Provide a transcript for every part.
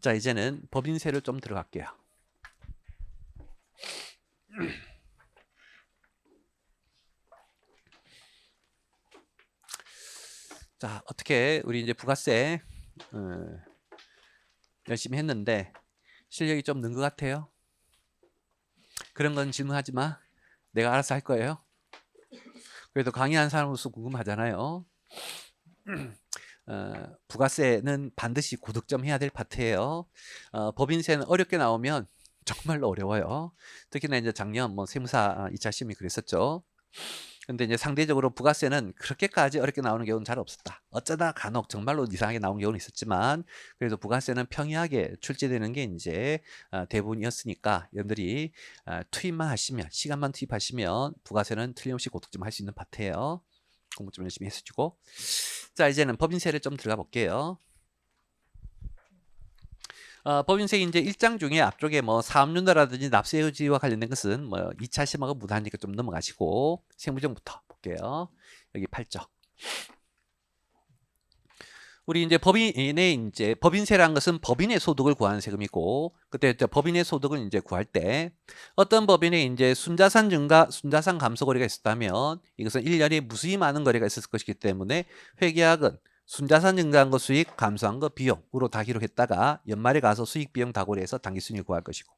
자, 이제는 법인세를 좀 들어갈게요. 자, 어떻게 우리 이제 부가세 열심히 했는데 실력이 좀 는 것 같아요? 그런 건 질문하지 마. 내가 알아서 할 거예요. 그래도 강의한 사람으로서 궁금하잖아요. 부가세는 반드시 고득점 해야 될 파트예요. 법인세는 어렵게 나오면 정말로 어려워요. 특히나 이제 작년 뭐 세무사 2차 시험이 그랬었죠. 근데 이제 상대적으로 부가세는 그렇게까지 어렵게 나오는 경우는 잘 없었다. 어쩌다 간혹 정말로 이상하게 나온 경우는 있었지만 그래도 부가세는 평이하게 출제되는 게 이제 대부분이었으니까 여러분들이 투입만 하시면 시간만 투입하시면 부가세는 틀림없이 고득점 할 수 있는 파트예요. 공부 좀 열심히 해주시고. 자, 이제는 법인세를 좀 들어가 볼게요. 법인세 이제 1장 중에 앞쪽에 뭐 사업윤회라든지 납세의지와 관련된 것은 뭐 2차 시험하고 무관하니까 좀 넘어가시고 세무정부터 볼게요. 여기 8쪽. 우리 이제 법인의 이제 법인세라는 것은 법인의 소득을 구하는 세금이고, 그때 법인의 소득을 이제 구할 때 어떤 법인에 이제 순자산 증가, 순자산 감소 거래가 있었다면 이것은 1년에 무수히 많은 거래가 있었을 것이기 때문에 회계학은 순자산 증가한 거 수익, 감소한 거 비용으로 다 기록했다가 연말에 가서 수익 비용 다 고려해서 당기순이익을 구할 것이고,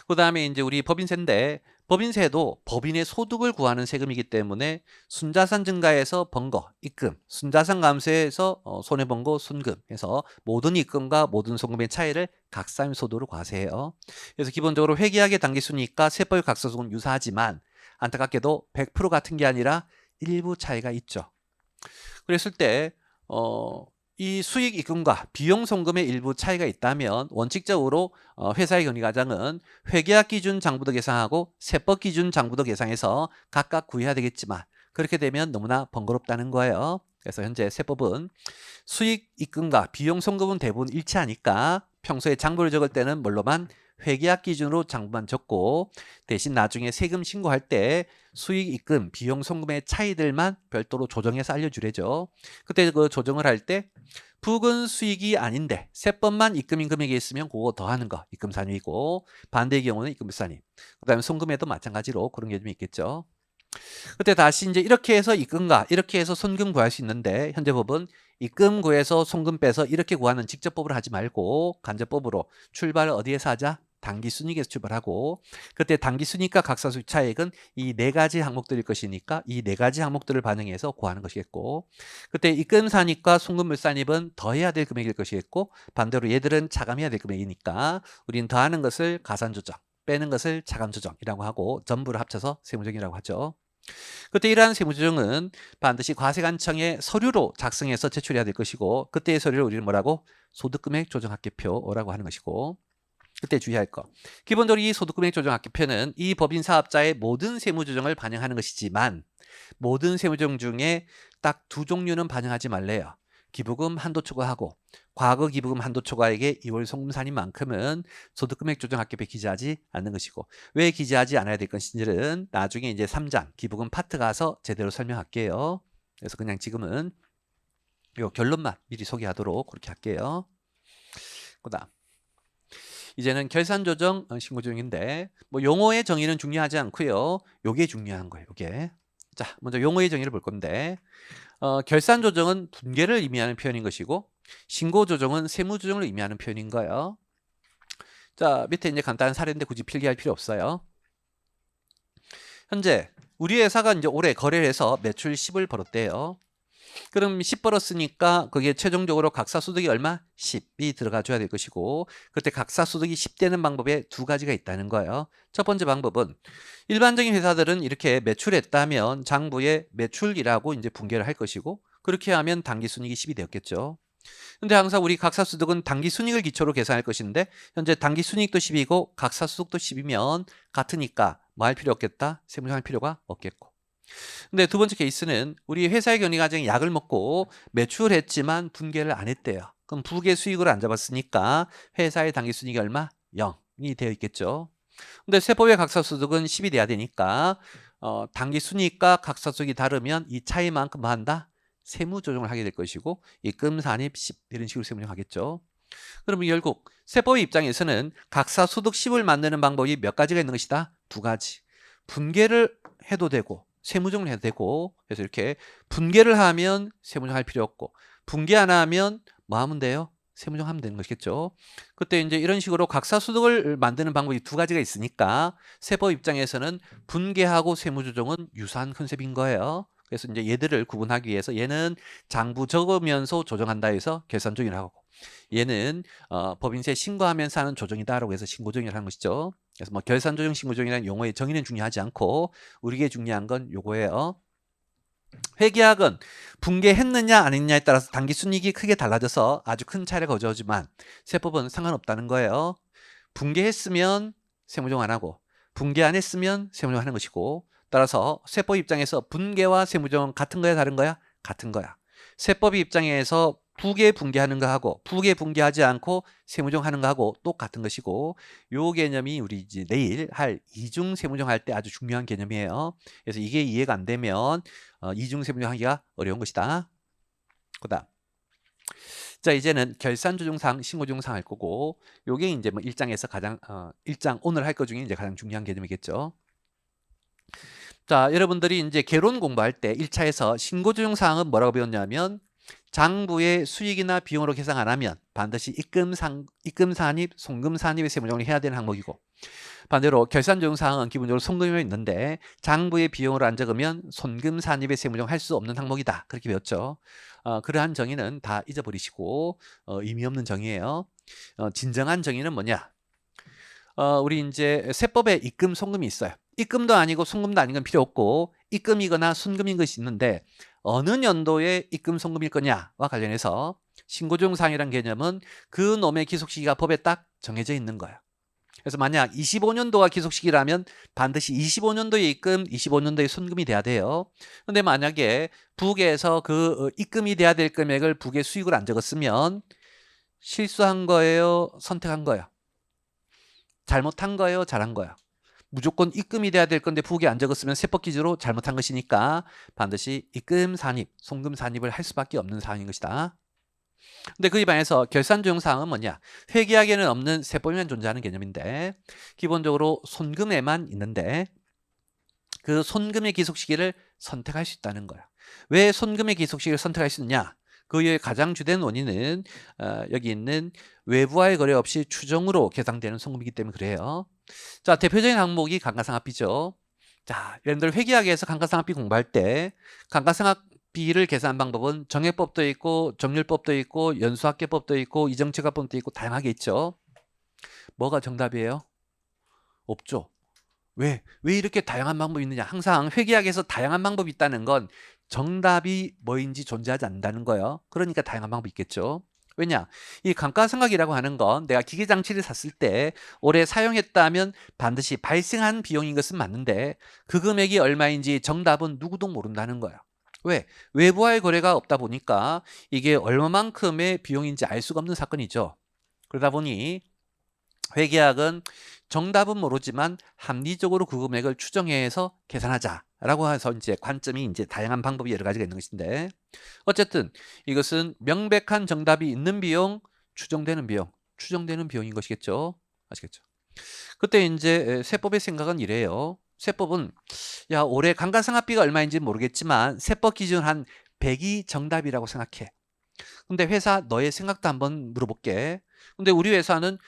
그 다음에 이제 우리 법인세인데 법인세도 법인의 소득을 구하는 세금이기 때문에 순자산 증가에서 번 거, 입금, 순자산 감소에서 손해본 거, 순금 해서 모든 입금과 모든 송금의 차이를 각사의 소득으로 과세해요. 그래서 기본적으로 회계학의 당기순이익과 세법의 각서소득은 유사하지만 안타깝게도 100% 같은 게 아니라 일부 차이가 있죠. 그랬을 때 이 수익 입금과 비용 송금의 일부 차이가 있다면 원칙적으로 회사의 경리과장은 회계학 기준 장부도 계상하고 세법 기준 장부도 계상해서 각각 구해야 되겠지만 그렇게 되면 너무나 번거롭다는 거예요. 그래서 현재 세법은 수익 입금과 비용 송금은 대부분 일치하니까 평소에 장부를 적을 때는 뭘로만 회계학 기준으로 장부만 적고 대신 나중에 세금 신고할 때 수익 입금, 비용 송금의 차이들만 별도로 조정해서 알려주래죠. 그때 그 조정을 할 때 부근 수익이 아닌데 세법만 입금인 금액이 있으면 그거 더하는 거 입금산입이고 반대의 경우는 입금산입. 그 다음에 송금에도 마찬가지로 그런 게 좀 있겠죠. 그때 다시 이제 이렇게 해서 입금과 이렇게 해서 손금 구할 수 있는데 현재 법은 입금 구해서 송금 빼서 이렇게 구하는 직접법으로 하지 말고 간접법으로 출발을 어디에서 하자? 당기순이익에서 출발하고 그때 당기순이익과 각사수익 차익은 이 네 가지 항목들일 것이니까 이 네 가지 항목들을 반영해서 구하는 것이겠고 그때 입금산입과 송금물산입은 더해야 될 금액일 것이겠고 반대로 얘들은 차감해야 될 금액이니까 우리는 더하는 것을 가산조정 빼는 것을 차감조정이라고 하고 전부를 합쳐서 세무조정이라고 하죠. 그때 이러한 세무조정은 반드시 과세관청에 서류로 작성해서 제출해야 될 것이고 그때의 서류를 우리는 뭐라고? 소득금액 조정합계표라고 하는 것이고 그때 주의할 거. 기본적으로 이 소득금액 조정합계표는 이 법인 사업자의 모든 세무조정을 반영하는 것이지만 모든 세무조정 중에 딱 두 종류는 반영하지 말래요. 기부금 한도 초과하고 과거 기부금 한도 초과액의 2월 송금산인만큼은 소득금액 조정합계표에 기재하지 않는 것이고 왜 기재하지 않아야 될 것인지는 나중에 이제 3장 기부금 파트 가서 제대로 설명할게요. 그래서 그냥 지금은 요 결론만 미리 소개하도록 그렇게 할게요. 그다음 이제는 결산조정 신고조정인데 뭐 용어의 정의는 중요하지 않고요. 요게 중요한 거예요. 요게. 자, 먼저 용어의 정의를 볼 건데 결산조정은 분계를 의미하는 표현인 것이고 신고조정은 세무조정을 의미하는 표현인 거예요. 자, 밑에 이제 간단한 사례인데 굳이 필기할 필요 없어요. 현재 우리 회사가 이제 올해 거래를 해서 매출 10을 벌었대요. 그럼 10 벌었으니까 그게 최종적으로 각사소득이 얼마? 10이 들어가 줘야 될 것이고 그때 각사소득이 10 되는 방법에 두 가지가 있다는 거예요. 첫 번째 방법은 일반적인 회사들은 이렇게 매출했다면 장부에 매출이라고 이제 분계를 할 것이고 그렇게 하면 당기순이익이 10이 되었겠죠. 근데 항상 우리 각사소득은 당기순이익을 기초로 계산할 것인데 현재 당기순이익도 10이고 각사소득도 10이면 같으니까 뭐 할 필요 없겠다? 세무조정할 필요가 없겠고 근데 두 번째 케이스는 우리 회사의 경리과정이 약을 먹고 매출했지만 분계를 안 했대요. 그럼 부계 수익을 안 잡았으니까 회사의 당기순이익이 얼마? 0이 되어 있겠죠. 근데 세법의 각사소득은 10이 돼야 되니까 당기순이익과 각사소득이 다르면 이 차이만큼 뭐 한다? 세무조정을 하게 될 것이고 입금산입 10 이런 식으로 세무조정하겠죠. 그러면 결국 세법의 입장에서는 각사소득 10을 만드는 방법이 몇 가지가 있는 것이다? 두 가지. 분개를 해도 되고 세무정을 해도 되고, 그래서 이렇게 분개를 하면 세무정 할 필요 없고, 분개 안 하면 뭐 하면 돼요? 세무정 하면 되는 것이겠죠. 그때 이제 이런 식으로 각사소득을 만드는 방법이 두 가지가 있으니까 세법 입장에서는 분개하고 세무조정은 유사한 컨셉인 거예요. 그래서 이제 얘들을 구분하기 위해서 얘는 장부 적으면서 조정한다 해서 결산조정이라고 하고, 얘는 법인세 신고하면서 하는 조정이다라고 해서 신고조정이라고 하는 것이죠. 그래서 뭐 결산조정 신고조정이라는 용어의 정의는 중요하지 않고 우리에게 중요한 건 요거예요. 회계학은 분개했느냐 안 했느냐에 따라서 당기순이익이 크게 달라져서 아주 큰 차이를 거주지만 세법은 상관없다는 거예요. 분개했으면 세무조정 안 하고 분개 안 했으면 세무조정 하는 것이고, 따라서 세법 입장에서 분개와 세무조정 같은 거야 다른 거야? 같은 거야. 세법의 입장에서 부계 분개하는 거하고 부계 분개하지 않고 세무조정 하는 거하고 똑같은 것이고, 요 개념이 우리 이제 내일 할 이중 세무조정 할 때 아주 중요한 개념이에요. 그래서 이게 이해가 안 되면 이중 세무조정 하기가 어려운 것이다. 그다음, 자 이제는 결산조정상, 신고조정상 할 거고, 요게 이제 뭐 1장에서 가장 1장 오늘 할 거 중에 이제 가장 중요한 개념이겠죠. 자, 여러분들이 이제 개론 공부할 때 1차에서 신고조정 사항은 뭐라고 배웠냐면, 장부의 수익이나 비용으로 계산 안 하면 반드시 입금산입, 송금산입의 세무조정을 해야 되는 항목이고, 반대로 결산조정 사항은 기본적으로 송금이 있는데 장부의 비용으로 안 적으면 손금산입의 세무조정 할 수 없는 항목이다. 그렇게 배웠죠. 그러한 정의는 다 잊어버리시고 의미 없는 정의예요. 진정한 정의는 뭐냐? 우리 이제 세법에 입금, 송금이 있어요. 입금도 아니고 송금도 아닌 건 필요 없고, 입금이거나 순금인 것이 있는데 어느 연도에 입금, 송금일 거냐와 관련해서 신고조정상이라는 개념은 그 놈의 기속 시기가 법에 딱 정해져 있는 거예요. 그래서 만약 25년도가 기속 시기라면 반드시 25년도에 입금, 25년도에 순금이 돼야 돼요. 근데 만약에 부계에서 그 입금이 돼야 될 금액을 부계 수익을 안 적었으면 실수한 거예요? 선택한 거예요? 잘못한 거예요? 잘한 거예요? 무조건 입금이 돼야 될 건데 부계 안 적었으면 세법 기준으로 잘못한 것이니까 반드시 입금 산입, 송금 산입을 할 수밖에 없는 사항인 것이다. 근데 그에 반해서 결산조정 사항은 뭐냐? 회계학에는 없는 세법에만 존재하는 개념인데 기본적으로 손금에만 있는데 그 손금의 기속 시기를 선택할 수 있다는 거야. 왜 손금의 기속 시기를 선택할 수 있느냐? 그의 가장 주된 원인은 여기 있는 외부와의 거래 없이 추정으로 계상되는 송금이기 때문에 그래요. 자, 대표적인 항목이 감가상각비죠. 자, 여러분들 회계학에서 감가상각비 공부할 때 감가상각비를 계산하는 방법은 정액법도 있고 정률법도 있고 연수학계법도 있고 이정치가법도 있고 다양하게 있죠. 뭐가 정답이에요? 없죠. 왜 이렇게 다양한 방법이 있느냐? 항상 회계학에서 다양한 방법이 있다는 건 정답이 뭐인지 존재하지 않는다는 거예요. 그러니까 다양한 방법이 있겠죠. 왜냐? 이 감가상각이라고 하는 건 내가 기계장치를 샀을 때 올해 사용했다면 반드시 발생한 비용인 것은 맞는데 그 금액이 얼마인지 정답은 누구도 모른다는 거예요. 왜? 외부와의 거래가 없다 보니까 이게 얼마만큼의 비용인지 알 수가 없는 사건이죠. 그러다 보니 회계학은 정답은 모르지만 합리적으로 그 금액을 추정해서 계산하자라고 해서 이제 관점이 이제 다양한 방법이 여러 가지가 있는 것인데, 어쨌든 이것은 명백한 정답이 있는 비용, 추정되는 비용인 것이겠죠. 아시겠죠? 그때 이제 세법의 생각은 이래요. 세법은 야 올해 감가상각비가 얼마인지 모르겠지만 세법 기준 한 100이 정답이라고 생각해. 근데 회사 너의 생각도 한번 물어볼게. 근데 우리 회사는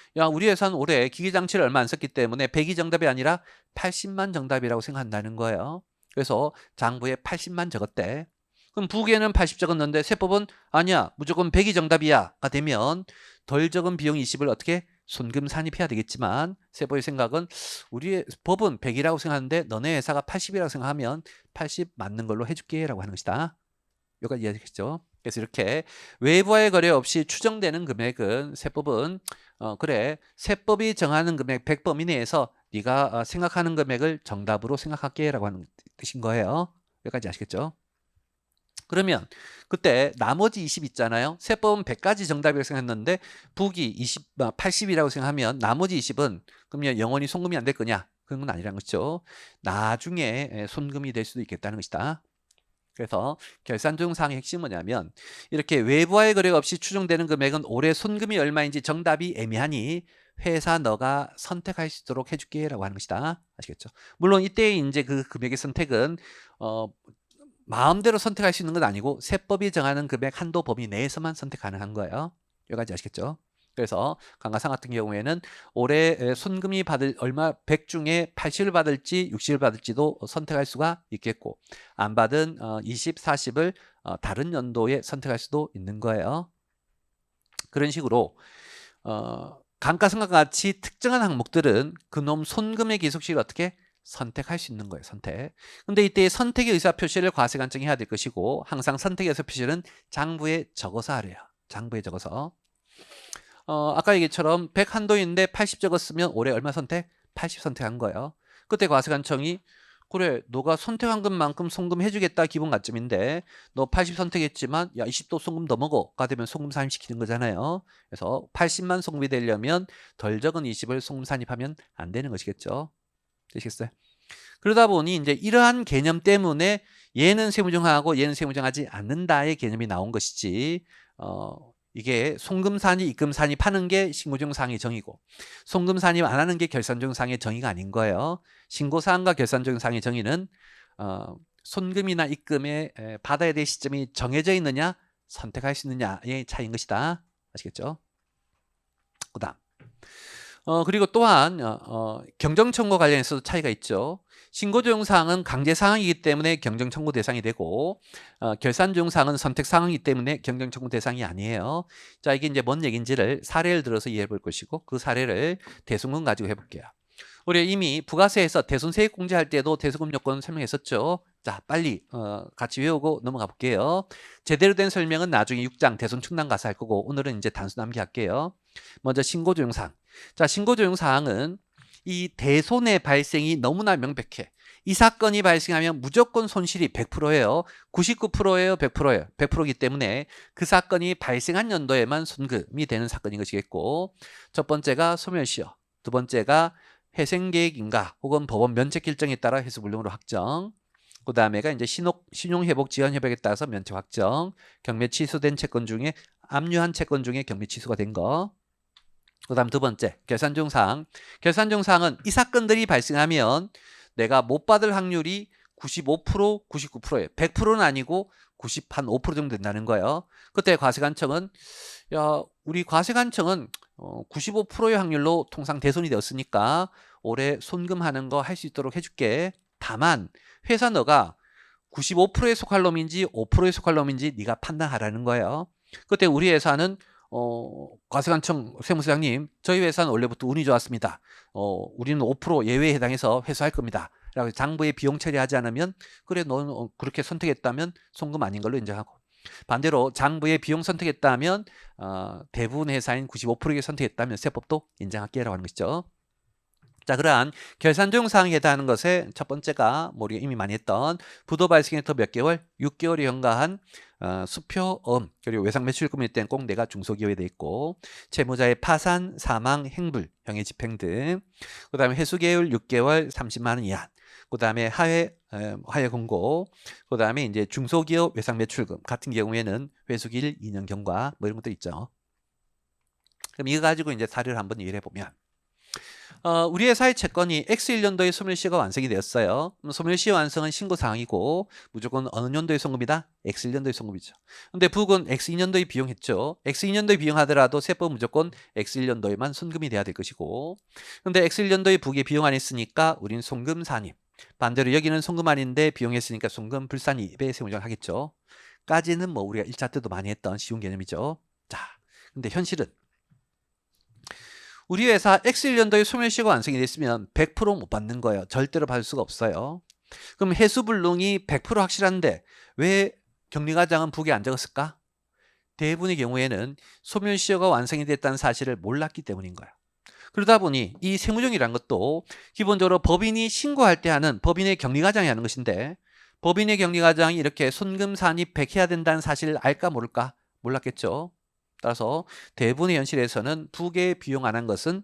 올해 기계장치를 얼마 안 썼기 때문에 100이 정답이 아니라 80만 정답이라고 생각한다는 거예요. 그래서 장부에 80만 적었대. 그럼 부계는 80 적었는데 세법은 아니야 무조건 100이 정답이야가 되면 덜 적은 비용 20을 어떻게 손금 산입해야 되겠지만, 세법의 생각은 우리의 법은 100이라고 생각하는데 너네 회사가 80이라고 생각하면 80 맞는 걸로 해줄게 라고 하는 것이다. 여기까지 이해되겠죠? 그래서 이렇게 외부와의 거래 없이 추정되는 금액은 세법은 그래 세법이 정하는 금액 100 범위 내에서 네가 생각하는 금액을 정답으로 생각할게 라고 하는 뜻인 거예요. 여기까지 아시겠죠? 그러면 그때 나머지 20 있잖아요. 세법은 100가지 정답이라고 생각했는데 북이 80이라고 생각하면 나머지 20은 그러면 영원히 송금이 안 될 거냐? 그런 건 아니라는 거죠. 나중에 손금이 될 수도 있겠다는 것이다. 그래서 결산 중 사항의 핵심은 뭐냐면 이렇게 외부와의 거래가 없이 추정되는 금액은 올해 손금이 얼마인지 정답이 애매하니 회사 너가 선택할 수 있도록 해줄게 라고 하는 것이다. 아시겠죠? 물론 이때 이제 그 금액의 선택은 마음대로 선택할 수 있는 건 아니고 세법이 정하는 금액 한도 범위 내에서만 선택 가능한 거예요. 여기까지 아시겠죠? 그래서 강가상 같은 경우에는 올해 손금이 받을 얼마 100 중에 80을 받을지 60을 받을지도 선택할 수가 있겠고 안 받은 20, 40을 다른 연도에 선택할 수도 있는 거예요. 그런 식으로 감가상각과 같이 특정한 항목들은 그놈 손금의 기속식을 어떻게 선택할 수 있는 거예요. 선택. 근데 이때 선택의 의사표시를 과세관청이 해야 될 것이고 항상 선택의 의사표시는 장부에 적어서 하래요. 장부에 적어서. 아까 얘기처럼 100 한도인데 80 적었으면 올해 얼마 선택? 80 선택한 거예요. 그때 과세관청이 그래 너가 선택한 것만큼 송금 해주겠다 기본 가점인데 너 80 선택했지만 야 20도 송금 더 먹어가 되면 송금 산입시키는 거잖아요. 그래서 80만 송금이 되려면 덜 적은 20을 송금 산입하면 안 되는 것이겠죠. 되시겠어요? 그러다 보니 이제 이러한 개념 때문에 얘는 세무정하고 얘는 세무정하지 않는다의 개념이 나온 것이지 이게 송금산입, 입금산입 하는 게 신고증상의 정의고 송금산입 안 하는 게 결산증상의 정의가 아닌 거예요. 신고사항과 결산증상의 정의는 손금이나 입금에 받아야 될 시점이 정해져 있느냐 선택할 수 있느냐의 차이인 것이다. 아시겠죠? 그 다음 그리고 또한 경정청구 관련해서도 차이가 있죠. 신고조용사항은 강제사항이기 때문에 경정청구 대상이 되고 결산조용사항은 선택사항이기 때문에 경정청구 대상이 아니에요. 자, 이게 이제 뭔 얘기인지를 사례를 들어서 이해해 볼 것이고 그 사례를 대손금 가지고 해볼게요. 우리 이미 부가세에서 대손세액 공제할 때도 대손금 요건 설명했었죠. 자, 빨리 같이 외우고 넘어가 볼게요. 제대로 된 설명은 나중에 6장 대손 충당 가서 할 거고 오늘은 이제 단순 암기할게요. 먼저 신고조용사항. 자, 신고조용사항은 이 대손의 발생이 너무나 명백해. 이 사건이 발생하면 무조건 손실이 100%예요. 99%예요, 100%예요. 100%이기 때문에 그 사건이 발생한 연도에만 손금이 되는 사건인 것이겠고 첫 번째가 소멸시효, 두 번째가 회생계획인가 혹은 법원 면책 결정에 따라 회수불능으로 확정. 그 다음에가 이제 신용회복 지연협약에 따라서 면책 확정. 경매 취소된 채권 중에 압류한 채권 중에 경매 취소가 된 거. 그 다음 두 번째 결산증사항. 결산증사항은 이 사건들이 발생하면 내가 못 받을 확률이 95%, 99%예요. 100%는 아니고 95% 정도 된다는 거예요. 그때 과세관청은 야, 우리 과세관청은 95%의 확률로 통상 대손이 되었으니까 올해 손금하는 거 할 수 있도록 해줄게. 다만 회사 너가 95%에 속할 놈인지 5%에 속할 놈인지 네가 판단하라는 거예요. 그때 우리 회사는 과세관청 세무서장님 저희 회사는 원래부터 운이 좋았습니다. 우리는 5% 예외에 해당해서 회수할 겁니다. 라고 장부에 비용 처리하지 않으면 그래 너는 그렇게 선택했다면 송금 아닌 걸로 인정하고 반대로 장부에 비용 선택했다면 대부분 회사인 95%에 선택했다면 세법도 인정할게라고 하는 것이죠. 자, 그러한 결산조용사항에 해당하는 것에 첫 번째가 우리가 이미 많이 했던 부도 발생에부터 몇 개월? 6개월이 경과한 수표음 그리고 외상매출금일 때는 꼭 내가 중소기업에 돼 있고 채무자의 파산, 사망, 행불, 형의 집행 등 그 다음에 회수계율 6개월 30만 원 이하 그 다음에 하회 공고 그 다음에 이제 중소기업 외상매출금 같은 경우에는 회수기일 2년 경과 뭐 이런 것도 있죠. 그럼 이거 가지고 이제 사례를 한번 이해해 보면 우리 회사의 채권이 X1년도에 소멸시효가 완성이 되었어요. 소멸시효 완성은 신고사항이고 무조건 어느 년도에 송금이다? X1년도에 송금이죠. 근데 북은 X2년도에 비용했죠. X2년도에 비용하더라도 세법 무조건 X1년도에만 손금이 돼야 될 것이고 근데 X1년도에 북에 비용 안 했으니까 우린 송금 산입. 반대로 여기는 송금 아닌데 비용했으니까 송금 불산입에 세무정 하겠죠. 까지는 뭐 우리가 1차 때도 많이 했던 쉬운 개념이죠. 자, 근데 현실은 우리 회사 X1년도에 소멸시효가 완성이 됐으면 100% 못 받는 거예요. 절대로 받을 수가 없어요. 그럼 해수불능이 100% 확실한데 왜 격리과장은 북에 안 적었을까? 대부분의 경우에는 소멸시효가 완성이 됐다는 사실을 몰랐기 때문인 거예요. 그러다 보니 이 세무정이라는 것도 기본적으로 법인이 신고할 때 하는 법인의 격리과장이 하는 것인데 법인의 격리과장이 이렇게 손금 산입 100 해야 된다는 사실을 알까 모를까? 몰랐겠죠. 따라서 대부분의 현실에서는 북에 비용 안 한 것은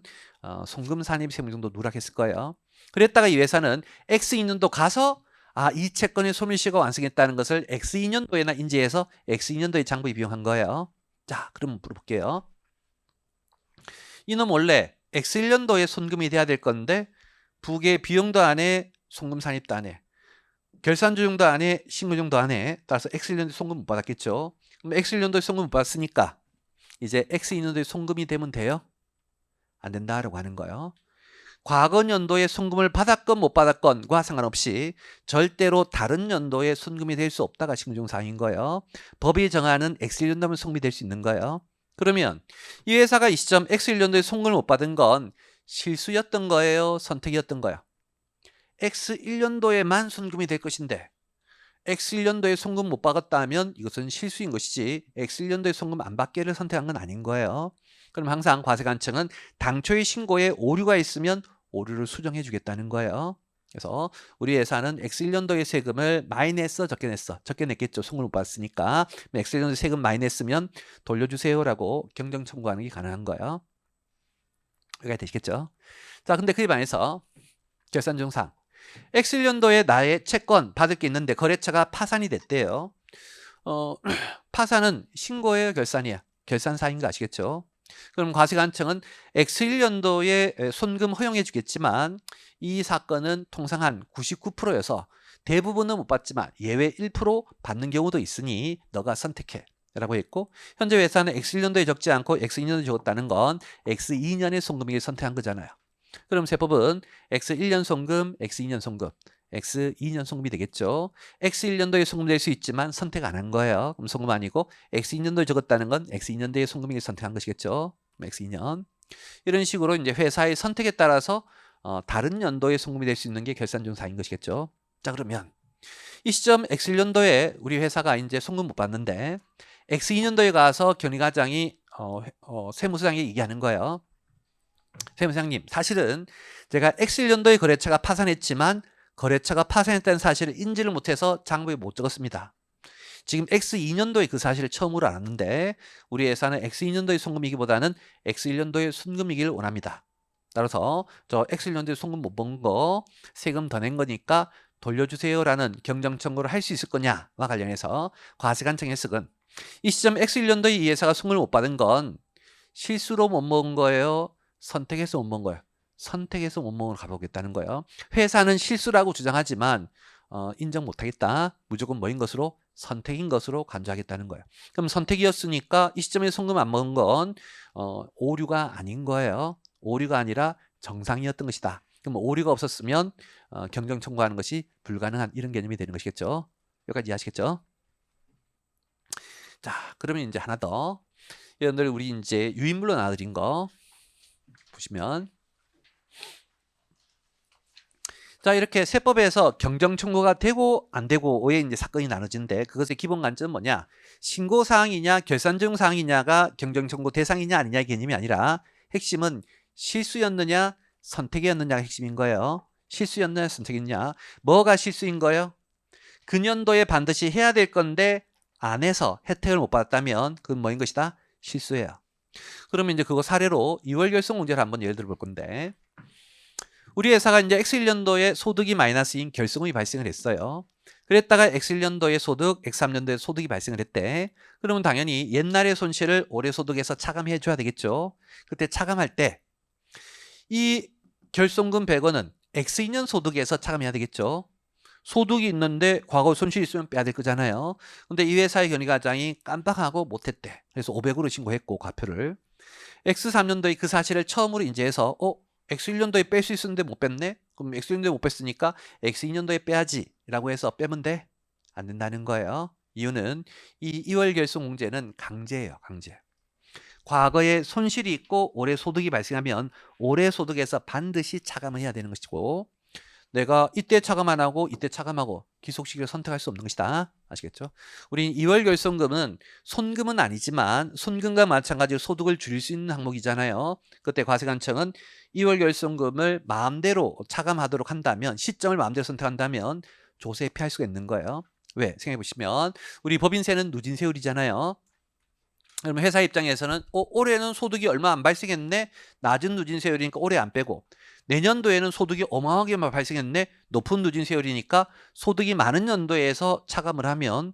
송금 산입 세무정도 누락했을 거예요. 그랬다가 이 회사는 X2년도 가서 이 채권의 소멸시효가 완성했다는 것을 X2년도에나 인지해서 X2년도에 장부에 비용한 거예요. 자, 그럼 물어볼게요. 이놈 원래 X1년도에 손금이 돼야 될 건데 부계 비용도 안 해, 송금 산입도 안 해. 결산조정도 안 해, 신고정도 안 해. 따라서 X1년도에 송금 못 받았겠죠. 그럼 X1년도에 송금 못 받았으니까 이제 X2년도에 송금이 되면 돼요? 안 된다라고 하는 거예요. 과거 연도에 송금을 받았건 못 받았건과 상관없이 절대로 다른 연도에 송금이 될 수 없다가 신고정사항인 거예요. 법이 정하는 X1년도면 송금이 될 수 있는 거예요. 그러면 이 회사가 이 시점 X1년도에 송금을 못 받은 건 실수였던 거예요? 선택이었던 거예요? X1년도에만 송금이 될 것인데 X1년도에 송금 못 받았다 하면 이것은 실수인 것이지 X1년도에 송금 안 받기를 선택한 건 아닌 거예요. 그럼 항상 과세관청은 당초의 신고에 오류가 있으면 오류를 수정해 주겠다는 거예요. 그래서 우리 회사는 X1년도의 세금을 많이 냈어, 적게 냈어? 적게 냈겠죠. 송금 못 받았으니까. X1년도 세금 많이 냈으면 돌려주세요라고 경정 청구하는 게 가능한 거예요. 여기가 되시겠죠? 자, 근데 그에 반해서 결산증상 X1년도에 나의 채권 받을 게 있는데 거래처가 파산이 됐대요. 파산은 신고예요, 결산이야? 결산사인 거 아시겠죠? 그럼 과세관청은 X1년도에 손금 허용해 주겠지만 이 사건은 통상 한 99%여서 대부분은 못 받지만 예외 1% 받는 경우도 있으니 너가 선택해 라고 했고, 현재 회사는 X1년도에 적지 않고 X2년도에 적었다는 건 X2년의 송금액을 선택한 거잖아요. 그럼 세법은 X1년 송금, X2년 송금, X2년 송금이 되겠죠. X1년도에 송금될 수 있지만 선택 안 한 거예요. 그럼 송금 아니고 X2년도에 적었다는 건 X2년도에 송금액을 선택한 것이겠죠. X2년. 이런 식으로 이제 회사의 선택에 따라서 다른 연도에 송금이 될 수 있는 게 결산증사인 것이겠죠. 자, 그러면 이 시점 X1년도에 우리 회사가 이제 송금 못 받는데 X2년도에 가서 경리과장이 세무서장에 얘기하는 거예요. 세무사장님, 사실은 제가 X1년도에 거래처가 파산했지만 거래처가 파산했다는 사실을 인지를 못해서 장부에 못 적었습니다. 지금 X2년도에 그 사실을 처음으로 알았는데 우리 회사는 X2년도의 송금이기보다는 X1년도의 순금이기를 원합니다. 따라서 저 X1년도에 송금 못 본 거 세금 더 낸 거니까 돌려주세요라는 경정 청구를 할 수 있을 거냐와 관련해서 과세관청 해석은 이 시점 X1년도에 이 회사가 송금을 못 받은 건 실수로 못 먹은 거예요? 선택해서 못 먹은 거예요? 선택해서 못 먹은 걸 가보겠다는 거예요. 회사는 실수라고 주장하지만 인정 못하겠다. 무조건 뭐인 것으로? 선택인 것으로 간주하겠다는 거예요. 그럼 선택이었으니까 이 시점에 송금 안 먹은 건 오류가 아닌 거예요. 오류가 아니라 정상이었던 것이다. 그럼 오류가 없었으면 경정 청구하는 것이 불가능한 이런 개념이 되는 것이겠죠. 여기까지 이해하시겠죠? 자, 그러면 이제 하나 더. 여러분들 우리 이제 유인물로 나눠드린 거 보시면, 자, 이렇게 세법에서 경정 청구가 되고 안 되고의 이제 사건이 나눠지는데 그것의 기본 관점은 뭐냐? 신고 사항이냐 결산증 사항이냐가 경정 청구 대상이냐 아니냐의 개념이 아니라 핵심은 실수였느냐 선택이었느냐가 핵심인 거예요. 실수였느냐 선택이었느냐. 뭐가 실수인 거예요? 그 년도에 반드시 해야 될 건데 안 해서 혜택을 못 받았다면 그건 뭐인 것이다? 실수예요. 그러면 이제 그거 사례로 2월 결손 문제를 한번 예를 들어 볼 건데, 우리 회사가 이제 X1년도에 소득이 마이너스인 결손금이 발생을 했어요. 그랬다가 X1년도에 소득, X3년도에 소득이 발생을 했대. 그러면 당연히 옛날의 손실을 올해 소득에서 차감해 줘야 되겠죠. 그때 차감할 때 이 결손금 100원은 X2년 소득에서 차감해야 되겠죠. 소득이 있는데 과거 손실이 있으면 빼야 될 거잖아요. 근데 이 회사의 견의과장이 깜빡하고 못했대. 그래서 500으로 신고했고 과표를. X3년도에 그 사실을 처음으로 인지해서 X1년도에 뺄 수 있었는데 못 뺐네? 그럼 X1년도에 못 뺐으니까 X2년도에 빼야지 라고 해서 빼면 돼? 안 된다는 거예요. 이유는 이 2월 결손 문제는 강제예요. 강제. 과거에 손실이 있고 올해 소득이 발생하면 올해 소득에서 반드시 차감을 해야 되는 것이고, 내가 이때 차감 안 하고 이때 차감하고 기속시기를 선택할 수 없는 것이다. 아시겠죠? 우리 2월 결손금은 손금은 아니지만 손금과 마찬가지로 소득을 줄일 수 있는 항목이잖아요. 그때 과세관청은 2월 결손금을 마음대로 차감하도록 한다면, 시점을 마음대로 선택한다면 조세 피할 수가 있는 거예요. 왜? 생각해 보시면 우리 법인세는 누진세율이잖아요. 그러면 회사 입장에서는 올해는 소득이 얼마 안 발생했네. 낮은 누진세율이니까 올해 안 빼고, 내년도에는 소득이 어마어마하게 발생했네. 높은 누진세율이니까 소득이 많은 연도에서 차감을 하면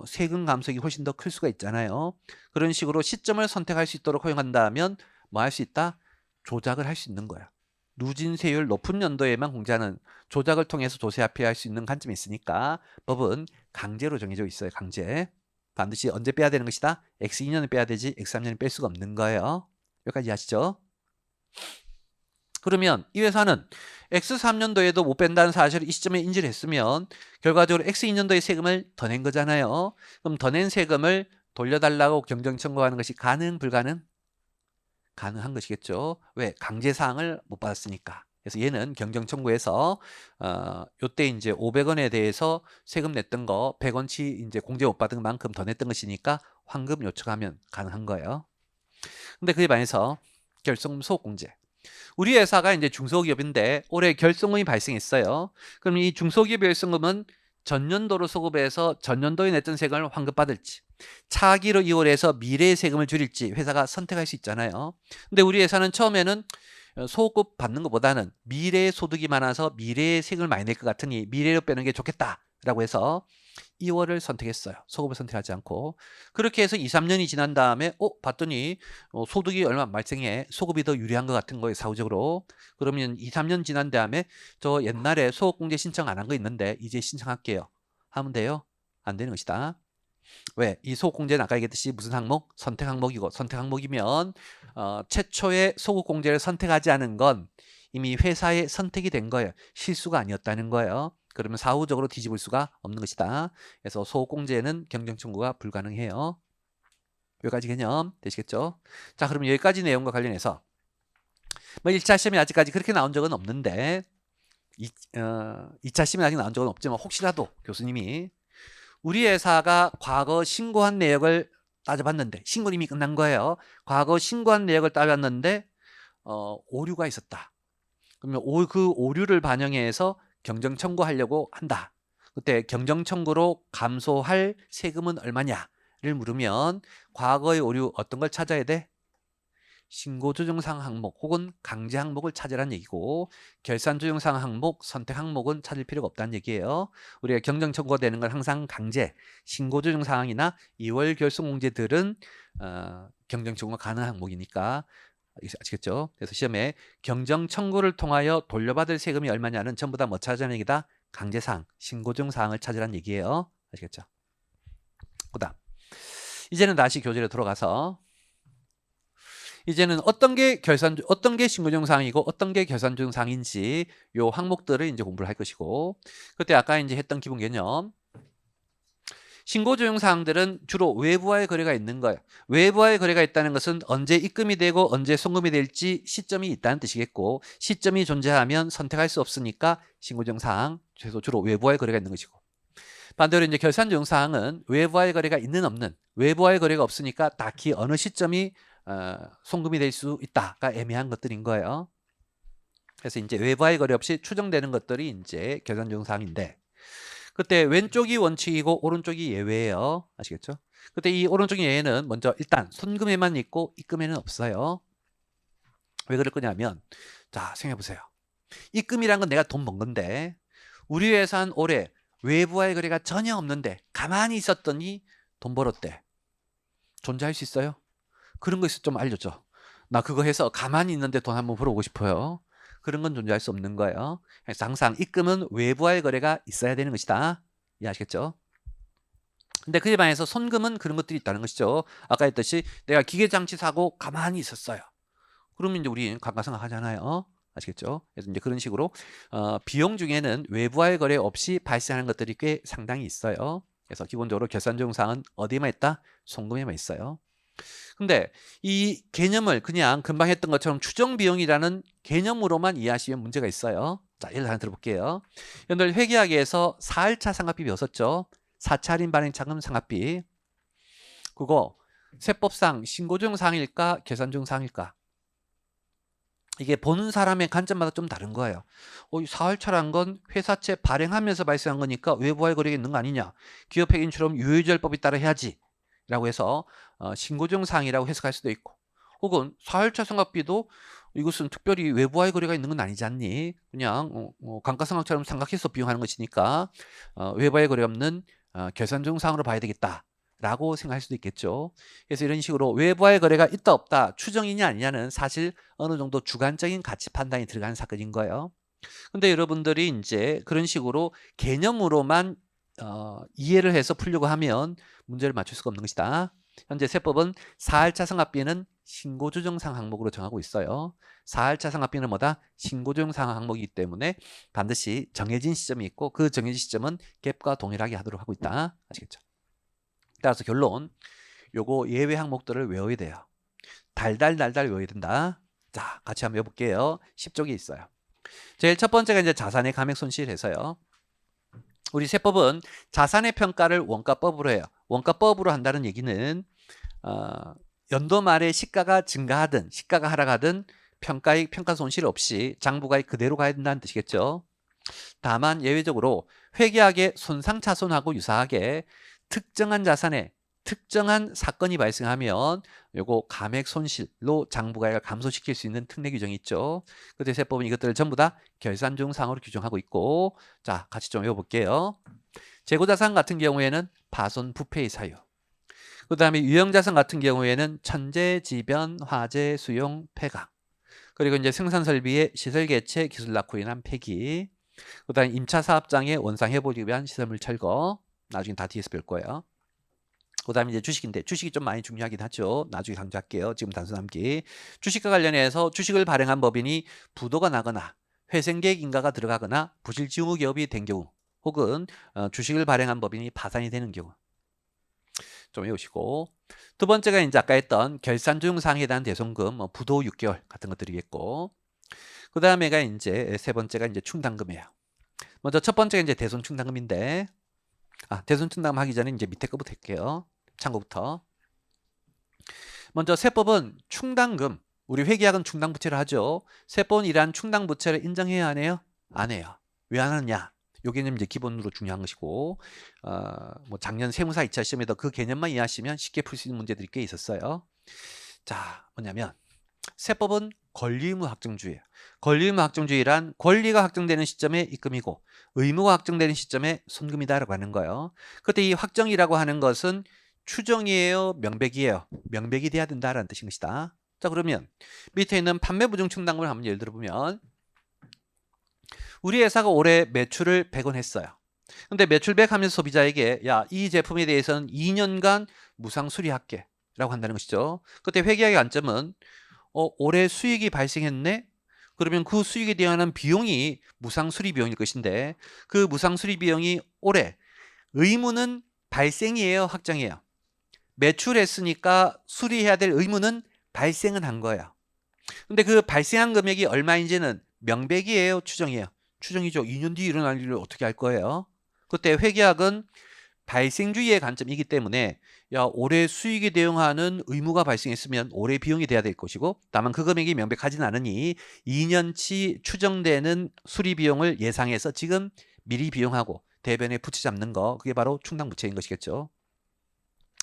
세금 감속이 훨씬 더 클 수가 있잖아요. 그런 식으로 시점을 선택할 수 있도록 허용한다면 뭐 할 수 있다? 조작을 할 수 있는 거야. 누진세율 높은 연도에만 공제하는 조작을 통해서 조세 합의할 수 있는 관점이 있으니까 법은 강제로 정해져 있어요. 강제. 반드시 언제 빼야 되는 것이다? X2년을 빼야 되지 X3년을 뺄 수가 없는 거예요. 여기까지 아시죠? 그러면 이 회사는 X3년도에도 못 뺀다는 사실을 이 시점에 인지를 했으면 결과적으로 X2년도의 세금을 더 낸 거잖아요. 그럼 더 낸 세금을 돌려달라고 경정 청구하는 것이 가능, 불가능? 가능한 것이겠죠. 왜? 강제사항을 못 받았으니까. 그래서 얘는 경정 청구에서 요때 이제 500원에 대해서 세금 냈던 거 100원치 이제 공제 못 받은 만큼 더 냈던 것이니까 환급 요청하면 가능한 거예요. 근데 그에 반해서 결손금 소액공제. 우리 회사가 이제 중소기업인데 올해 결손금이 발생했어요. 그럼 이 중소기업 결손금은 전년도로 소급해서 전년도에 냈던 세금을 환급받을지, 차기로 이월해서 미래의 세금을 줄일지 회사가 선택할 수 있잖아요. 근데 우리 회사는 처음에는 소급 받는 것보다는 미래의 소득이 많아서 미래의 세금을 많이 낼 것 같으니 미래로 빼는 게 좋겠다라고 해서 2월을 선택했어요. 소급을 선택하지 않고. 그렇게 해서 2, 3년이 지난 다음에 봤더니 소득이 얼마 안 발생해. 소급이 더 유리한 것 같은 거예요. 사후적으로. 그러면 2, 3년 지난 다음에 저 옛날에 소급공제 신청 안 한 거 있는데 이제 신청할게요. 하면 돼요? 안 되는 것이다. 왜? 이 소급공제는 아까 얘기했듯이 무슨 항목? 선택 항목이고, 선택 항목이면 최초의 소급공제를 선택하지 않은 건 이미 회사의 선택이 된 거예요. 실수가 아니었다는 거예요. 그러면 사후적으로 뒤집을 수가 없는 것이다. 그래서 소급공제는 경정청구가 불가능해요. 여기까지 개념 되시겠죠? 자, 그러면 여기까지 내용과 관련해서 뭐 1차 시험이 아직까지 그렇게 나온 적은 없는데 2차 시험이 아직 나온 적은 없지만 혹시라도 교수님이 우리 회사가 과거 신고한 내역을 따져봤는데 신고는 이미 끝난 거예요. 과거 신고한 내역을 따졌는데 오류가 있었다. 그러면 그 오류를 반영해서 경정 청구하려고 한다. 그때 경정 청구로 감소할 세금은 얼마냐를 물으면 과거의 오류 어떤 걸 찾아야 돼? 신고조정사항 항목 혹은 강제 항목을 찾으라는 얘기고 결산조정사항 항목, 선택 항목은 찾을 필요가 없다는 얘기예요. 우리가 경정 청구가 되는 건 항상 강제, 신고조정사항이나 2월 결손공제들은 경정 청구가 가능한 항목이니까 아시겠죠? 그래서 시험에 경정 청구를 통하여 돌려받을 세금이 얼마냐는 전부 다 뭐 찾으라는 얘기다? 강제사항, 신고조정사항을 찾으라는 얘기예요. 아시겠죠? 그다음 이제는 다시 교재로 돌아가서 이제는 어떤 게 신고조정사항이고 어떤 게 결산조정사항인지 요 항목들을 이제 공부를 할 것이고 그때 아까 이제 했던 기본 개념 신고조정사항들은 주로 외부와의 거래가 있는 거예요. 외부와의 거래가 있다는 것은 언제 입금이 되고 언제 송금이 될지 시점이 있다는 뜻이겠고 시점이 존재하면 선택할 수 없으니까 신고조정사항 주로 외부와의 거래가 있는 것이고 반대로 이제 결산조정사항은 외부와의 거래가 있는 없는 외부와의 거래가 없으니까 딱히 어느 시점이 송금이 될 수 있다가 애매한 것들인 거예요. 그래서 이제 외부와의 거래 없이 추정되는 것들이 이제 결산조정사항인데 그때 왼쪽이 원칙이고 오른쪽이 예외예요. 아시겠죠? 그때 이 오른쪽의 예외는 먼저 일단 손금에만 있고 입금에는 없어요. 왜 그럴 거냐면 자 생각해 보세요. 입금이란 건 내가 돈 번 건데 우리 회사는 올해 외부와의 거래가 전혀 없는데 가만히 있었더니 돈 벌었대. 존재할 수 있어요? 그런 거 있으면 좀 알려줘. 나 그거 해서 가만히 있는데 돈 한번 벌어보고 싶어요. 그런 건 존재할 수 없는 거예요. 그래서 항상 입금은 외부와의 거래가 있어야 되는 것이다. 이해하시겠죠? 근데 그에 반해서 손금은 그런 것들이 있다는 것이죠. 아까 했듯이 내가 기계장치 사고 가만히 있었어요. 그러면 이제 우리 감가상각하잖아요. 아시겠죠? 그래서 이제 그런 식으로 비용 중에는 외부와의 거래 없이 발생하는 것들이 꽤 상당히 있어요. 그래서 기본적으로 결산조정사항은 어디에만 있다? 송금에만 있어요. 근데 이 개념을 그냥 금방 했던 것처럼 추정비용이라는 개념으로만 이해하시면 문제가 있어요. 자, 예를 하나 들어볼게요. 여러분들 회계학에서 4일차 상각비 배웠었죠? 4차 할인 발행 자금 상각비. 그거 세법상 신고조정 사항일까 계산조정 사항일까? 이게 보는 사람의 관점마다 좀 다른 거예요. 4할차란 건 회사채 발행하면서 발생한 거니까 외부와의 거래가 있는 거 아니냐? 기업회계인처럼 유효조절법에 따라 해야지. 상황이라고 해서 신고조정 상황이라고 해석할 수도 있고, 혹은 4일차 상각비도 이것은 특별히 외부와의 거래가 있는 건 아니지 않니? 그냥 감가상각처럼 생각해서 비용하는 것이니까 외부와의 거래 없는 결산조정 상황으로 봐야 되겠다라고 생각할 수도 있겠죠. 그래서 이런 식으로 외부와의 거래가 있다 없다 추정이냐 아니냐는 사실 어느 정도 주관적인 가치 판단이 들어가는 사건인 거예요. 근데 여러분들이 이제 그런 식으로 개념으로만 이해를 해서 풀려고 하면 문제를 맞출 수가 없는 것이다. 현재 세법은 4할차 상각비는 신고조정상 항목으로 정하고 있어요. 4할차 상각비는 뭐다? 신고조정상 항목이기 때문에 반드시 정해진 시점이 있고 그 정해진 시점은 갭과 동일하게 하도록 하고 있다. 아시겠죠? 따라서 결론, 요거 예외 항목들을 외워야 돼요. 달달달달 외워야 된다. 자, 같이 한번 외워볼게요. 10쪽이 있어요. 제일 첫 번째가 이제 자산의 감액 손실해서요. 우리 세법은 자산의 평가를 원가법으로 해요. 원가법으로 한다는 얘기는 연도 말에 시가가 증가하든 시가가 하락하든 평가이익 평가 손실 없이 장부가액 그대로 가야 된다는 뜻이겠죠. 다만 예외적으로 회계학의 손상차손하고 유사하게 특정한 자산에 특정한 사건이 발생하면 요거 감액 손실로 장부가액을 감소시킬 수 있는 특례 규정이 있죠. 그때 세법은 이것들을 전부 다 결산조정상으로 규정하고 있고, 자, 같이 좀 외워볼게요. 재고자산 같은 경우에는 파손 부패의 사유, 그 다음에 유형자산 같은 경우에는 천재, 지변, 화재, 수용, 폐강, 그리고 이제 생산설비의 시설 개체, 기술 낙후로 인한 폐기, 그 다음에 임차 사업장의 원상 회복을 위한 시설물 철거, 나중에 다 뒤에서 볼 거예요. 그 다음에 이제 주식인데, 주식이 좀 많이 중요하긴 하죠. 나중에 강조할게요. 지금 단순 암기. 주식과 관련해서 주식을 발행한 법인이 부도가 나거나 회생계획 인가가 들어가거나 부실지무 기업이 된 경우, 혹은 주식을 발행한 법인이 파산이 되는 경우 좀 외우시고, 두 번째가 이제 아까 했던 결산조정사항에 대한 대손금, 부도 6개월 같은 것들이겠고, 그 다음에가 이제 세 번째가 이제 충당금이에요. 먼저 첫 번째가 이제 대손 충당금인데, 대손 충당금 하기 전에 이제 밑에 거부터 할게요. 참고부터. 먼저 세법은 충당금, 우리 회계학은 충당부채를 하죠. 세법은 이러한 충당부채를 인정해야 하네요? 안 해요. 왜 안 하느냐? 요 개념이 이제 기본으로 중요한 것이고, 뭐 작년 세무사 2차 시험에도 그 개념만 이해하시면 쉽게 풀 수 있는 문제들이 꽤 있었어요. 자, 뭐냐면 세법은 권리의무 확정주의예요. 권리의무 확정주의란 권리가 확정되는 시점에 입금이고 의무가 확정되는 시점에 손금이다라고 하는 거예요. 그때 이 확정이라고 하는 것은 추정이에요, 명백이에요? 명백이 돼야 된다라는 뜻인 것이다. 자, 그러면 밑에 있는 판매부정 충당금을 한번 예를 들어보면, 우리 회사가 올해 매출을 100원 했어요. 근데 매출 100 하면서 소비자에게 야, 이 제품에 대해서는 2년간 무상 수리할게 라고 한다는 것이죠. 그때 회계학의 관점은 올해 수익이 발생했네? 그러면 그 수익에 대한 비용이 무상 수리 비용일 것인데, 그 무상 수리 비용이 올해 의무는 발생이에요, 확정이에요? 매출했으니까 수리해야 될 의무는 발생은 한 거예요. 근데 그 발생한 금액이 얼마인지는 명백이에요, 추정이에요? 추정이죠. 2년 뒤에 일어날 일을 어떻게 할 거예요? 그때 회계학은 발생주의의 관점이기 때문에 야, 올해 수익에 대응하는 의무가 발생했으면 올해 비용이 돼야 될 것이고, 다만 그 금액이 명백하진 않으니 2년치 추정되는 수리 비용을 예상해서 지금 미리 비용하고 대변에 부채 잡는 거, 그게 바로 충당부채인 것이겠죠.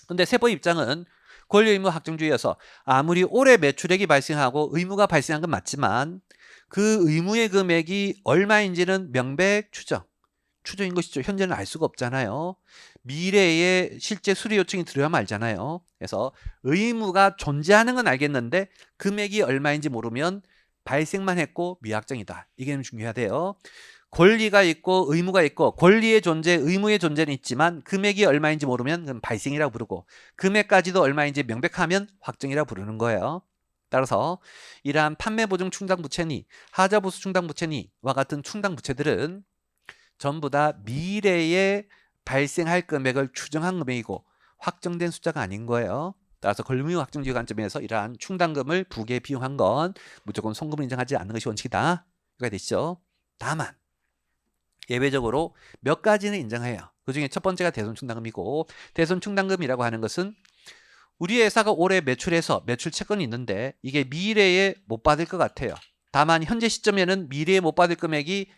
근데 세법 입장은 권리의무 확정주의여서 아무리 올해 매출액이 발생하고 의무가 발생한 건 맞지만 그 의무의 금액이 얼마인지는 명백 추정인 것이죠. 현재는 알 수가 없잖아요. 미래에 실제 수리 요청이 들어야만 알잖아요. 그래서 의무가 존재하는 건 알겠는데 금액이 얼마인지 모르면 발생만 했고 미확정이다. 이게 중요하대요. 권리가 있고 의무가 있고, 권리의 존재, 의무의 존재는 있지만 금액이 얼마인지 모르면 그건 발생이라고 부르고, 금액까지도 얼마인지 명백하면 확정이라고 부르는 거예요. 따라서 이러한 판매보증 충당부채니 하자보수 충당부채니와 같은 충당부채들은 전부 다 미래에 발생할 금액을 추정한 금액이고 확정된 숫자가 아닌 거예요. 따라서 권리의무 확정주의 관점에서 이러한 충당금을 부계 비용한 건 무조건 송금을 인정하지 않는 것이 원칙이다. 이거 되시죠? 다만 예외적으로 몇 가지는 인정해요. 그 중에 첫 번째가 대손충당금이고, 대손충당금이라고 하는 것은 우리 회사가 올해 매출해서 매출 채권이 있는데 이게 미래에 못 받을 것 같아요. 다만 현재 시점에는 미래에 못 받을 금액이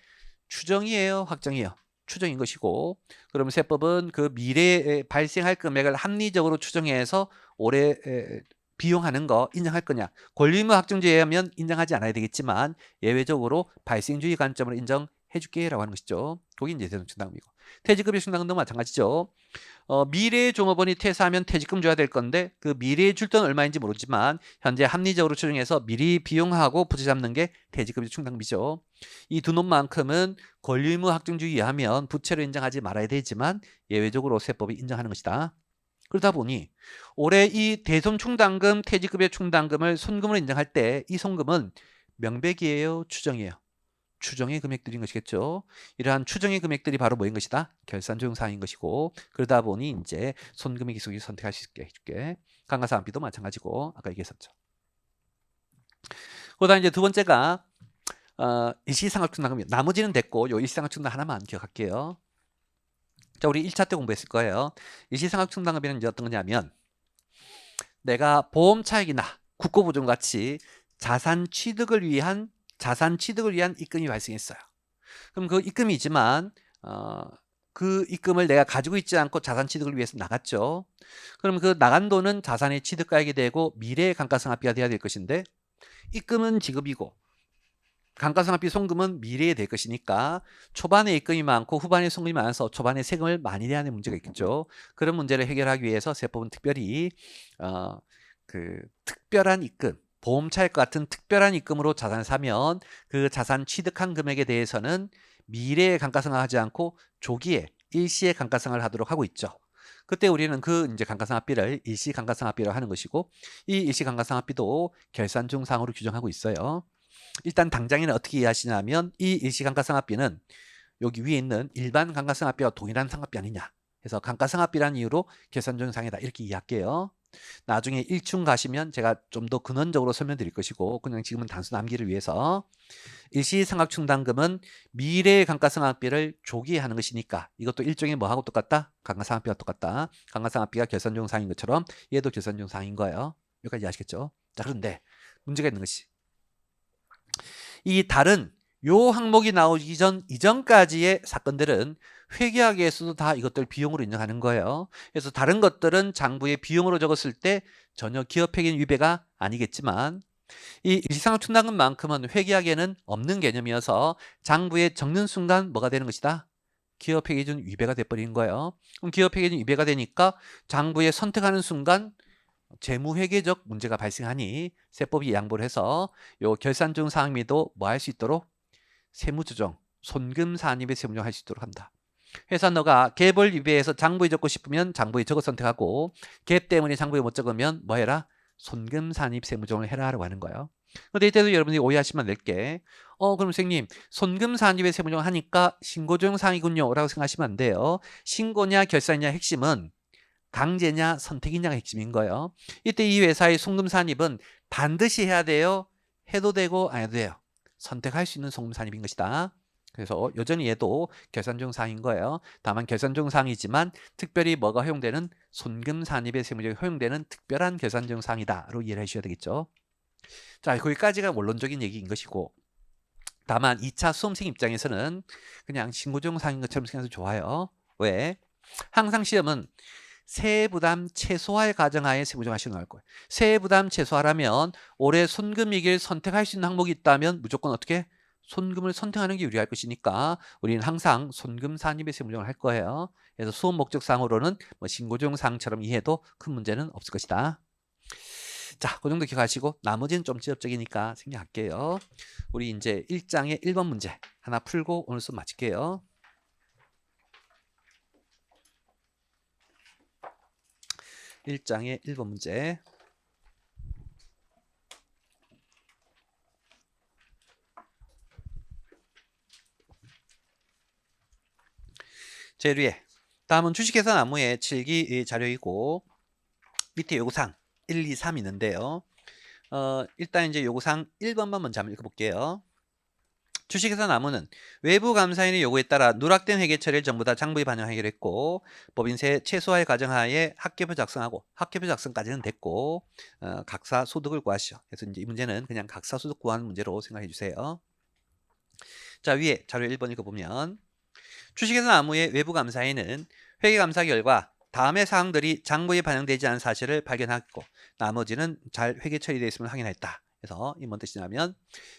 추정이에요, 확정이에요? 추정인 것이고, 그러면 세법은 그 미래에 발생할 금액을 합리적으로 추정해서 올해 비용하는 거 인정할 거냐. 권리의무 확정주의에 의하면 인정하지 않아야 되겠지만 예외적으로 발생주의 관점으로 인정해 줄게라고 하는 것이죠. 그게 이제 대손충당금이고. 퇴직급여 충당금도 마찬가지죠. 미래의 종업원이 퇴사하면 퇴직금 줘야 될 건데 그 미래에 줄 돈 얼마인지 모르지만 현재 합리적으로 추정해서 미리 비용하고 부채 잡는 게 퇴직급여 충당금이죠. 이 두 놈만큼은 권리의무 확정주의에 의하면 부채로 인정하지 말아야 되지만 예외적으로 세법이 인정하는 것이다. 그러다 보니 올해 이 대손 충당금, 퇴직급여 충당금을 손금으로 인정할 때 이 손금은 명백이에요, 추정이에요? 추정의 금액들인 것이겠죠. 이러한 추정의 금액들이 바로 뭐인 것이다? 결산조용 사항인 것이고, 그러다 보니 이제 손금의 기속이 선택할 수 있게 해줄게. 감가상각비도 마찬가지고 아까 얘기했었죠. 그다음 이제 두 번째가 일시상각충당금이에요. 나머지는 됐고 요 일시상각충당 하나만 기억할게요. 자, 우리 1차 때 공부했을 거예요. 일시상각충당금은 이제 어떤 거냐면 내가 보험 차익이나 국고보증 같이 자산 취득을 위한 입금이 발생했어요. 그럼 그 입금이지만 그 입금을 내가 가지고 있지 않고 자산 취득을 위해서 나갔죠. 그럼 그 나간 돈은 자산의 취득가액이 되고 미래의 감가상각비가 돼야 될 것인데 입금은 지급이고 감가상각비 송금은 미래에 될 것이니까 초반에 입금이 많고 후반에 송금이 많아서 초반에 세금을 많이 내야 하는 문제가 있겠죠. 그런 문제를 해결하기 위해서 세법은 특별히 그 특별한 입금, 보험 차익 같은 특별한 입금으로 자산을 사면 그 자산 취득한 금액에 대해서는 미래에 감가상각하지 않고 조기에 일시에 감가상각을 하도록 하고 있죠. 그때 우리는 그 이제 감가상각비를 일시 감가상각비라고 하는 것이고 이 일시 감가상각비도 결산 중 사항으로 규정하고 있어요. 일단 당장에는 어떻게 이해하시냐면 이 일시 감가상각비는 여기 위에 있는 일반 감가상각비와 동일한 상각비 아니냐. 그래서 감가상각비라는 이유로 결산 중 사항이다 이렇게 이해할게요. 나중에 1층 가시면 제가 좀 더 근원적으로 설명드릴 것이고 그냥 지금은 단순 암기를 위해서 일시상각충당금은 미래의 감가상각비를 조기에 하는 것이니까 이것도 일종의 뭐하고 똑같다? 감가상각비가 똑같다. 감가상각비가 결산중 사항인 것처럼 얘도 결산중 사항인 거예요. 여기까지 아시겠죠? 자, 그런데 문제가 있는 것이 이 다른 요 항목이 나오기 전 이전까지의 사건들은 회계학에서도 다 이것들 비용으로 인정하는 거예요. 그래서 다른 것들은 장부에 비용으로 적었을 때 전혀 기업회계는 위배가 아니겠지만 이 일시상각충당금만큼은 회계학에는 없는 개념이어서 장부에 적는 순간 뭐가 되는 것이다? 기업회계준 위배가 돼버리는 거예요. 그럼 기업회계준 위배가 되니까 장부에 선택하는 순간 재무회계적 문제가 발생하니 세법이 양보를 해서 요 결산 중 사항 및도 뭐 할 수 있도록 세무조정, 손금 산입의 세무조정 할 수 있도록 한다. 회사 너가 갭을 위배해서 장부에 적고 싶으면 장부에 적어 선택하고 갭 때문에 장부에 못 적으면 뭐 해라? 손금 산입 세무조정을 해라라고 하는 거예요. 근데 이때도 여러분들이 오해하시면 안 될게 그럼 선생님 손금 산입의 세무조정 하니까 신고조정 사항이군요 라고 생각하시면 안 돼요. 신고냐 결산이냐 핵심은 강제냐 선택이냐가 핵심인 거예요. 이때 이 회사의 송금 산입은 반드시 해야 돼요. 해도 되고 안 해도 돼요. 선택할 수 있는 송금 산입인 것이다. 그래서 여전히 얘도 결산 중 사항인 거예요. 다만 결산 중 사항이지만 특별히 뭐가 허용되는 손금 산입의 세무조정이 허용되는 특별한 결산 중 사항이다로 이해를 해주셔야 되겠죠. 자, 거기까지가 원론적인 얘기인 것이고 다만 2차 수험생 입장에서는 그냥 신고조정 사항인 것처럼 생각해서 좋아요. 왜? 항상 시험은 세부담 최소화의 가정하에 세무조정 하시는 걸 거예요. 세부담 최소화라면 올해 손금이익을 선택할 수 있는 항목이 있다면 무조건 어떻게? 손금을 선택하는 게 유리할 것이니까 우리는 항상 손금 산입의 세무조정을 할 거예요. 그래서 수업 목적상으로는 뭐 신고조정 사항처럼 이해해도 큰 문제는 없을 것이다. 자, 그 정도 기억하시고 나머지는 좀 지엽적이니까 생략할게요. 우리 이제 1장의 1번 문제 하나 풀고 오늘 수업 마칠게요. 1장의 1번 문제. 제일 위에 다음은 주식회사 나무의 7기 자료이고 밑에 요구사항 1, 2, 3 있는데요. 일단 이제 요구사항 1번만 먼저 한번 읽어볼게요. 주식회사 나무는 외부 감사인의 요구에 따라 누락된 회계 처리를 전부 다 장부에 반영하기로 했고 법인세 최소화의 가정하에 학계표 작성하고 학계표 작성까지는 됐고 각사 소득을 구하시오. 그래서 이제 이 문제는 그냥 각사 소득 구하는 문제로 생각해 주세요. 자, 위에 자료 1번 읽어보면 주식회사 나무의 외부 감사에는 회계 감사 결과 다음의 사항들이 장부에 반영되지 않은 사실을 발견하고 나머지는 잘 회계 처리되어 있음을 확인했다. 그래서 이 뭔 뜻이냐면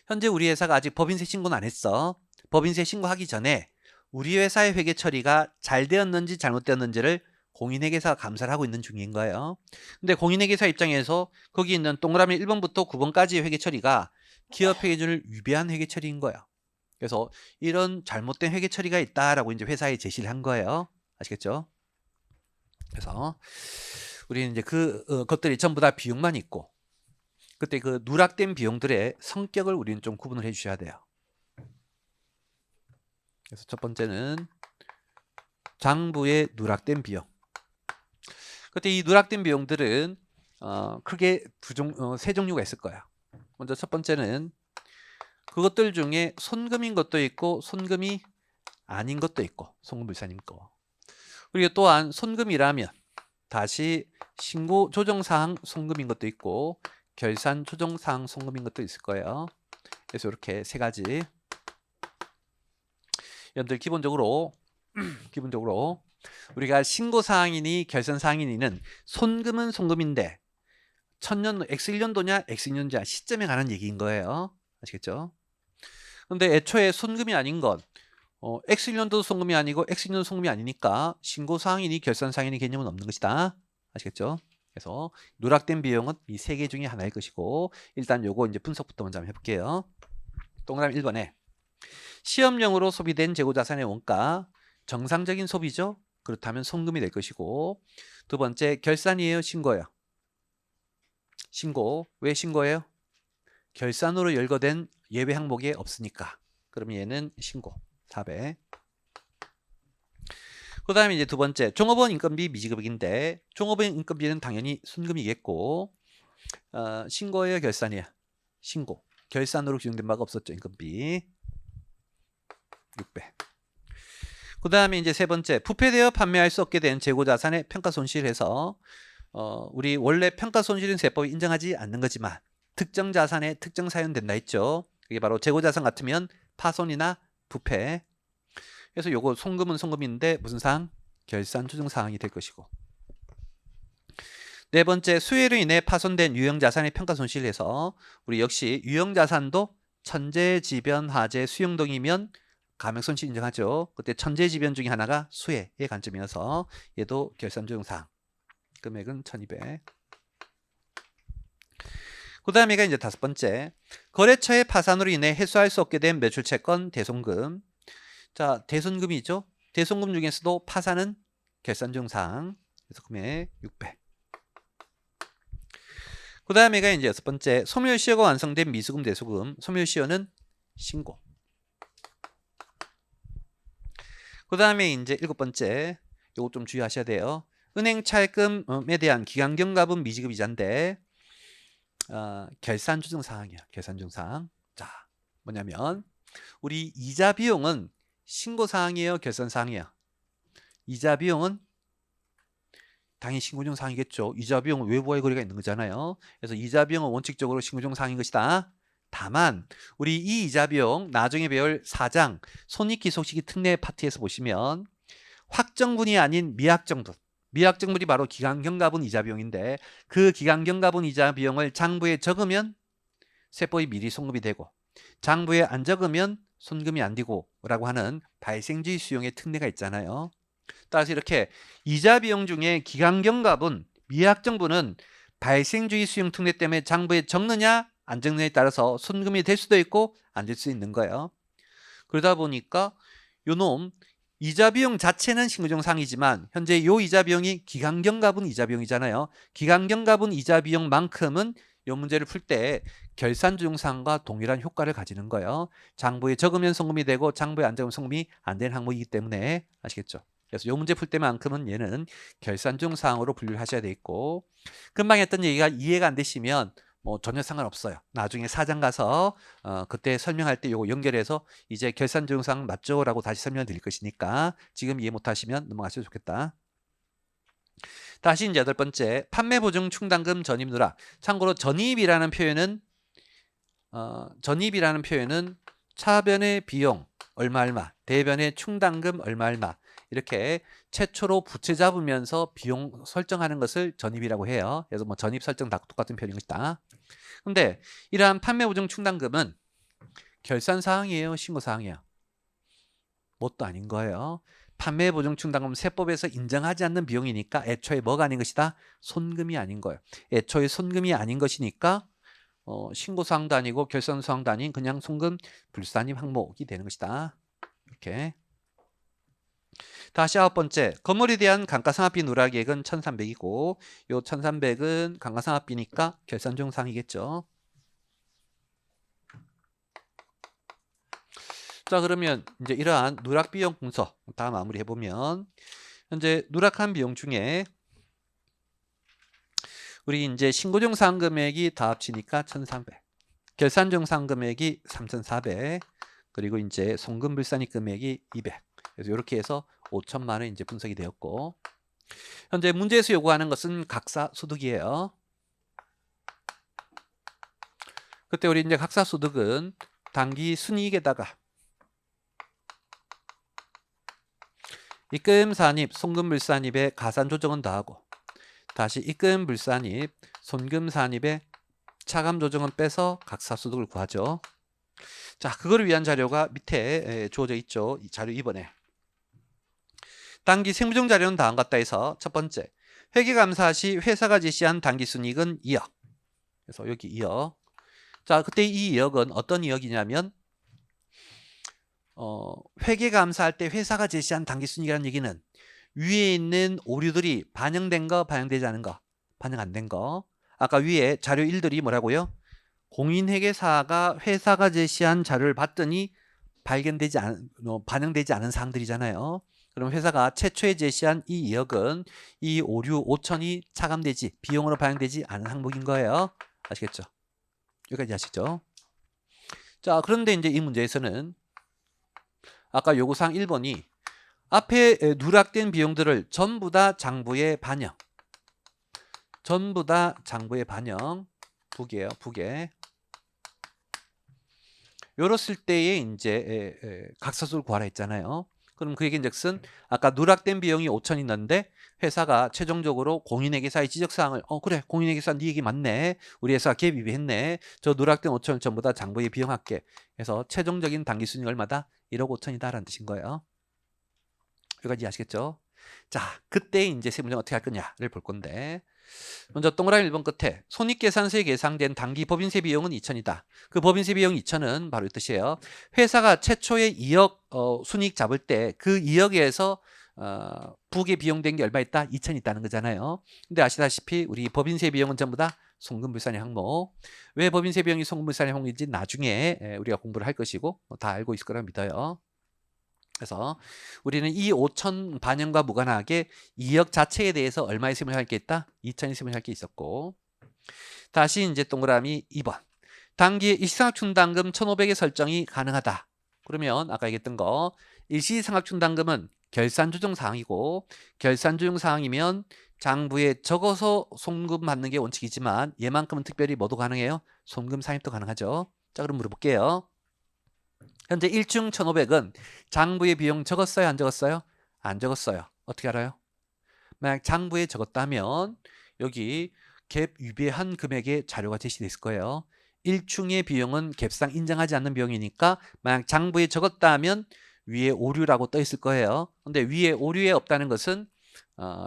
현재 우리 회사가 아직 법인세 신고는 안 했어. 법인세 신고하기 전에 우리 회사의 회계 처리가 잘 되었는지 잘못되었는지를 공인회계사가 감사를 하고 있는 중인 거예요. 근데 공인회계사 입장에서 거기 있는 동그라미 1번부터 9번까지의 회계 처리가 기업 회계준을 위배한 회계 처리인 거예요. 그래서 이런 잘못된 회계 처리가 있다라고 이제 회사에 제시를 한 거예요. 아시겠죠? 그래서 우리는 이제 것들이 전부 다 비용만 있고 그때 그 누락된 비용들의 성격을 우리는 좀 구분을 해 주셔야 돼요. 그래서 첫 번째는 장부의 누락된 비용. 그때 이 누락된 비용들은 크게 세 종류가 있을 거예요. 먼저 첫 번째는 그것들 중에 손금인 것도 있고 손금이 아닌 것도 있고 송금불산인 거. 그리고 또한 손금이라면 다시 신고 조정사항 송금인 것도 있고 결산 조정사항 송금인 것도 있을 거예요. 그래서 이렇게 세 가지. 여러분들 기본적으로 우리가 신고사항이니 결산사항이니는 손금은 손금인데 천년 X1년도냐 X2년도냐 시점에 관한 얘기인 거예요. 아시겠죠? 근데 애초에 손금이 아닌 건 X1년도 송금이 아니고 X2년도 송금이 아니니까 신고사항이니 결산사항이니 개념은 없는 것이다. 아시겠죠? 그래서 누락된 비용은 이 세 개 중에 하나일 것이고 일단 요거 이제 분석부터 먼저 한번 해볼게요. 동그라미 1번에 시험용으로 소비된 재고자산의 원가 정상적인 소비죠? 그렇다면 송금이 될 것이고 두 번째 결산이에요? 신고예요? 신고. 왜 신고예요? 결산으로 열거된 예외 항목이 없으니까. 그럼 얘는 신고. 4배. 그 다음에 이제 두 번째 종업원 인건비 미지급액인데 종업원 인건비는 당연히 순금이겠고 신고예요? 결산이에요? 신고. 결산으로 규정된 바가 없었죠. 인건비. 6배. 그 다음에 이제 세 번째 부패되어 판매할 수 없게 된 재고자산의 평가손실에서 우리 원래 평가손실은 세법이 인정하지 않는 거지만 특정 자산에 특정 사유는 된다 했죠. 이게 바로 재고자산 같으면 파손이나 부패. 그래서 요거 송금은 송금인데 무슨 사항? 결산 조정 사항이 될 것이고. 네 번째 수혜로 인해 파손된 유형자산의 평가손실에서 우리 역시 유형자산도 천재지변화재 수용동이면 감액손실 인정하죠. 그때 천재지변 중에 하나가 수혜의 관점이어서 얘도 결산 조정 사항. 금액은 1200. 그 다음에가 이제 다섯 번째 거래처의 파산으로 인해 해소할 수 없게 된 매출채권 대손금. 자, 대손금이죠. 대손금 중에서도 파산은 결산 조정 사항. 그래서 금액 600. 그 다음에가 이제 여섯 번째 소멸시효가 완성된 미수금 대소금. 소멸시효는 신고. 그 다음에 이제 일곱 번째 요거 좀 주의하셔야 돼요. 은행 차입금에 대한 기간경과분 미지급 이자인데 결산 조정 사항이야. 결산 조정 사항. 자, 뭐냐면 우리 이자 비용은 신고 사항이에요, 결산 사항이에요? 이자 비용은 당연히 신고정 사항이겠죠. 이자 비용은 외부와의 거래가 있는 거잖아요. 그래서 이자 비용은 원칙적으로 신고정 사항인 것이다. 다만 우리 이 이자 비용 나중에 배울 4장 손익기속시기 특례 파트에서 보시면 확정분이 아닌 미확정분. 미확정분이 바로 기간경과분 이자 비용인데 그 기간경과분 이자 비용을 장부에 적으면 세법이 미리 송금이 되고 장부에 안 적으면 손금이 안 되고 라고 하는 발생주의 수용의 특례가 있잖아요. 따라서 이렇게 이자 비용 중에 기간경과분, 미확정분은 발생주의 수용 특례 때문에 장부에 적느냐 안 적느냐에 따라서 손금이 될 수도 있고 안 될 수 있는 거예요. 그러다 보니까 요놈 이자 비용 자체는 신고정상이지만 현재 요 이자 비용이 기간경과분 이자 비용이잖아요. 기간경과분 이자 비용만큼은 요 문제를 풀 때 결산 조정사항과 동일한 효과를 가지는 거예요. 장부에 적으면 송금이 되고 장부에 안 적으면 송금이 안 되는 항목이기 때문에 아시겠죠? 그래서 요 문제 풀 때만큼은 얘는 결산 조정사항으로 분류를 하셔야 돼 있고 금방 했던 얘기가 이해가 안 되시면 뭐 전혀 상관없어요. 나중에 4장 가서 그때 설명할 때 요거 연결해서 이제 결산 조정사항 맞죠? 라고 다시 설명을 드릴 것이니까 지금 이해 못하시면 넘어가셔도 좋겠다. 다시 이제 여덟 번째 판매 보증 충당금 전입 누락. 참고로 전입이라는 표현은 차변의 비용 얼마 얼마, 대변의 충당금 얼마 얼마 이렇게 최초로 부채 잡으면서 비용 설정하는 것을 전입이라고 해요. 그래서 뭐 전입 설정 다 똑같은 표현인 것이다. 근데 이러한 판매 보증 충당금은 결산 사항이에요, 신고 사항이에요? 뭣도 아닌 거예요. 판매 보증 충당금 세법에서 인정하지 않는 비용이니까 애초에 뭐가 아닌 것이다? 손금이 아닌 거예요. 애초에 손금이 아닌 것이니까 신고 사항도 아니고 결산 사항도 아닌 그냥 손금 불산입 항목이 되는 것이다. 이렇게. 다시 9번째, 건물에 대한 감가상각비 누락액은 1,300이고 요 1,300은 감가상각비니까 결산 중 사항이겠죠. 자, 그러면 이제 이러한 누락 비용 분석 다 마무리해 보면 현재 누락한 비용 중에 우리 이제 신고 중 사항 금액이 다 합치니까 1,300, 결산 중 사항 금액이 3,400, 그리고 이제 송금 불산입 금액이 200. 그래서 이렇게 해서 5천만 원 이제 분석이 되었고, 현재 문제에서 요구하는 것은 각사 소득이에요. 그때 우리 이제 각사 소득은 당기 순이익에다가 입금 산입, 송금 불산입에 가산 조정은 더하고 다시 입금 불산입, 손금 산입에 차감 조정은 빼서 각사 소득을 구하죠. 자, 그걸 위한 자료가 밑에 주어져 있죠. 이 자료 2번에. 당기 세무정 자료는 다음 같다 해서 첫 번째, 회계감사 시 회사가 제시한 당기순이익은 2억. 그래서 여기 2억. 자, 그때 이 2억은 어떤 2억이냐면 회계감사할 때 회사가 제시한 당기순이익이라는 얘기는 위에 있는 오류들이 반영된 거, 반영되지 않은 거, 반영 안 된 거. 아까 위에 자료 1들이 뭐라고요? 공인회계사가 회사가 제시한 자료를 봤더니 발견되지 않은, 반영되지 않은 사항들이잖아요. 그럼 회사가 최초에 제시한 이 2억은 이 오류 5천이 차감되지, 비용으로 반영되지 않은 항목인 거예요. 아시겠죠? 여기까지 아시죠? 자, 그런데 이제 이 문제에서는 아까 요구사항 1번이 앞에 누락된 비용들을 전부 다 장부에 반영. 전부 다 장부에 반영. 부계예요, 부계. 요랬을 때에 이제 각사수를 구하라 했잖아요. 그럼 그 얘기인즉슨 아까 누락된 비용이 5천 있는데 회사가 최종적으로 공인회계사의 지적사항을 그래 공인회계사 네 얘기 맞네. 우리 회사가 갭입했네. 저 누락된 5천을 전부 다 장부에 비용할게. 그래서 최종적인 당기순이익 얼마다? 1억 5천이다 라는 뜻인 거예요. 여기까지 아시겠죠? 자, 그때 이제 세무정 어떻게 할 거냐를 볼 건데 먼저 동그라미 1번 끝에 손익계산서에 계상된 당기 법인세 비용은 2천이다. 그 법인세 비용 2천은 바로 이 뜻이에요. 회사가 최초에 2억 순이익 잡을 때 그 2억에서 부계 비용된 게 얼마 있다? 2천 있다는 거잖아요. 근데 아시다시피 우리 법인세 비용은 전부 다 송금불산의 항목. 왜 법인세 비용이 송금불산의 항목인지 나중에 우리가 공부를 할 것이고 다 알고 있을 거라 믿어요. 그래서 우리는 이 5천 반영과 무관하게 2억 자체에 대해서 얼마의 세무를 할 게 있다? 2천의 세무를 할 게 있었고, 다시 이제 동그라미 2번. 당기 일시상각충당금 1,500의 설정이 가능하다. 그러면 아까 얘기했던 거 일시상각충당금은 결산조정사항이고 결산조정사항이면 장부에 적어서 송금 받는 게 원칙이지만 얘만큼은 특별히 뭐도 가능해요? 송금 산입도 가능하죠. 자, 그럼 물어볼게요. 현재 1충 1,500은 장부의 비용 적었어요? 안 적었어요? 안 적었어요. 어떻게 알아요? 만약 장부에 적었다면 여기 갭 위배한 금액의 자료가 제시되어 있을 거예요. 1충의 비용은 갭상 인정하지 않는 비용이니까 만약 장부에 적었다면 위에 오류라고 떠 있을 거예요. 근데 위에 오류에 없다는 것은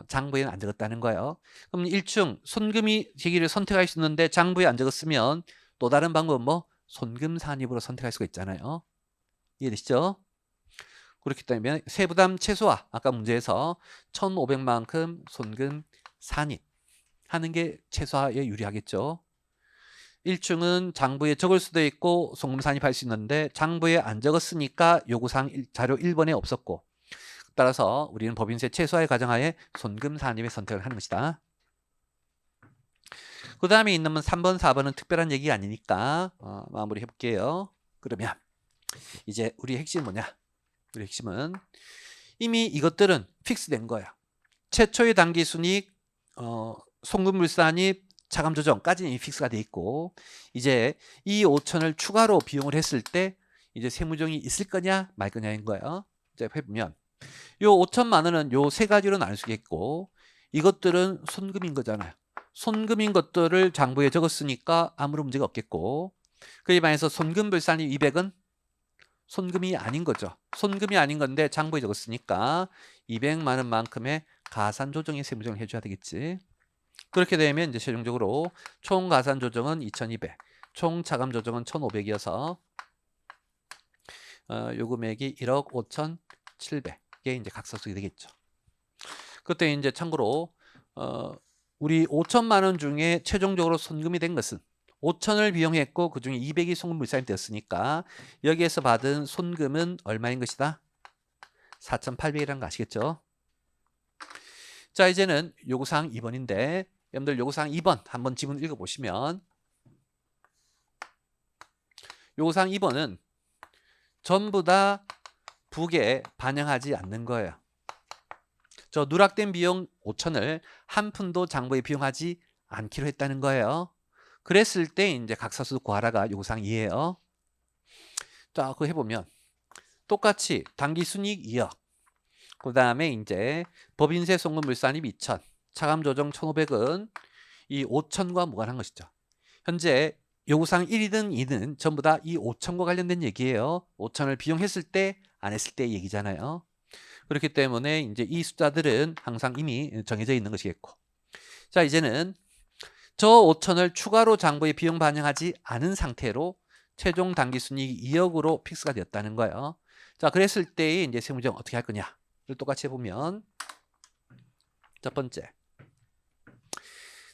장부에는 안 적었다는 거예요. 그럼 1충 손금이 제기를 선택할 수 있는데 장부에 안 적었으면 또 다른 방법은 뭐? 손금 산입으로 선택할 수가 있잖아요. 이해되시죠? 그렇기 때문에 세부담 최소화 아까 문제에서 1,500만큼 손금 산입 하는 게 최소화에 유리하겠죠. 1충은 장부에 적을 수도 있고 송금 산입할 수 있는데 장부에 안 적었으니까 요구사항 자료 1번에 없었고, 따라서 우리는 법인세 최소화의 가정하에 손금 산입의 선택을 하는 것이다. 그 다음에 있는 3번, 4번은 특별한 얘기가 아니니까 마무리 해볼게요. 그러면 이제 우리 핵심은 뭐냐? 우리 핵심은 이미 이것들은 픽스된 거야. 최초의 당기순이익, 송금불산입, 차감조정까지는 이미 픽스가 돼 있고 이제 이 5천을 추가로 비용을 했을 때 이제 세무조정이 있을 거냐 말 거냐인 거예요. 이제 해보면 요 5천만 원은 요 세 가지로 나눌 수 있겠고 이것들은 손금인 거잖아요. 손금인 것들을 장부에 적었으니까 아무런 문제가 없겠고 그에 반해서 손금불산입 200은 손금이 아닌 거죠. 손금이 아닌 건데 장부에 적었으니까 200만 원만큼의 가산 조정의 세무조정을 해줘야 되겠지. 그렇게 되면 이제 최종적으로 총 가산 조정은 2,200, 총 차감 조정은 1,500이어서 요 금액이 1억 5,700에 이제 각서수익이 되겠죠. 그때 이제 참고로 우리 5천만 원 중에 최종적으로 손금이 된 것은 5천을 비용했고 그중에 200이 송금물산이 되었으니까 여기에서 받은 손금은 얼마인 것이다? 4,800이라는 거 아시겠죠? 자, 이제는 요구사항 2번인데 여러분들 요구사항 2번 한번 지문 읽어보시면 요구사항 2번은 전부 다 북에 반영하지 않는 거예요. 저 누락된 비용 5천을 한 푼도 장부에 비용하지 않기로 했다는 거예요. 그랬을 때 이제 각사수 구하라가 요구사항 2예요. 자, 그거 해보면 똑같이 당기순이익 2억, 그 다음에 이제 법인세 송금물산입 2천, 차감조정 1,500은 이 5천과 무관한 것이죠. 현재 요구사항 1이든 2든 전부 다 이 5천과 관련된 얘기예요. 5천을 비용했을 때, 안 했을 때 얘기잖아요. 그렇기 때문에 이제 이 숫자들은 항상 이미 정해져 있는 것이겠고. 자, 이제는 저 5천을 추가로 장부에 비용 반영하지 않은 상태로 최종 당기순이익이 2억으로 픽스가 되었다는 거예요. 자, 그랬을 때 이제 세무조정 어떻게 할 거냐를 똑같이 해보면 첫 번째.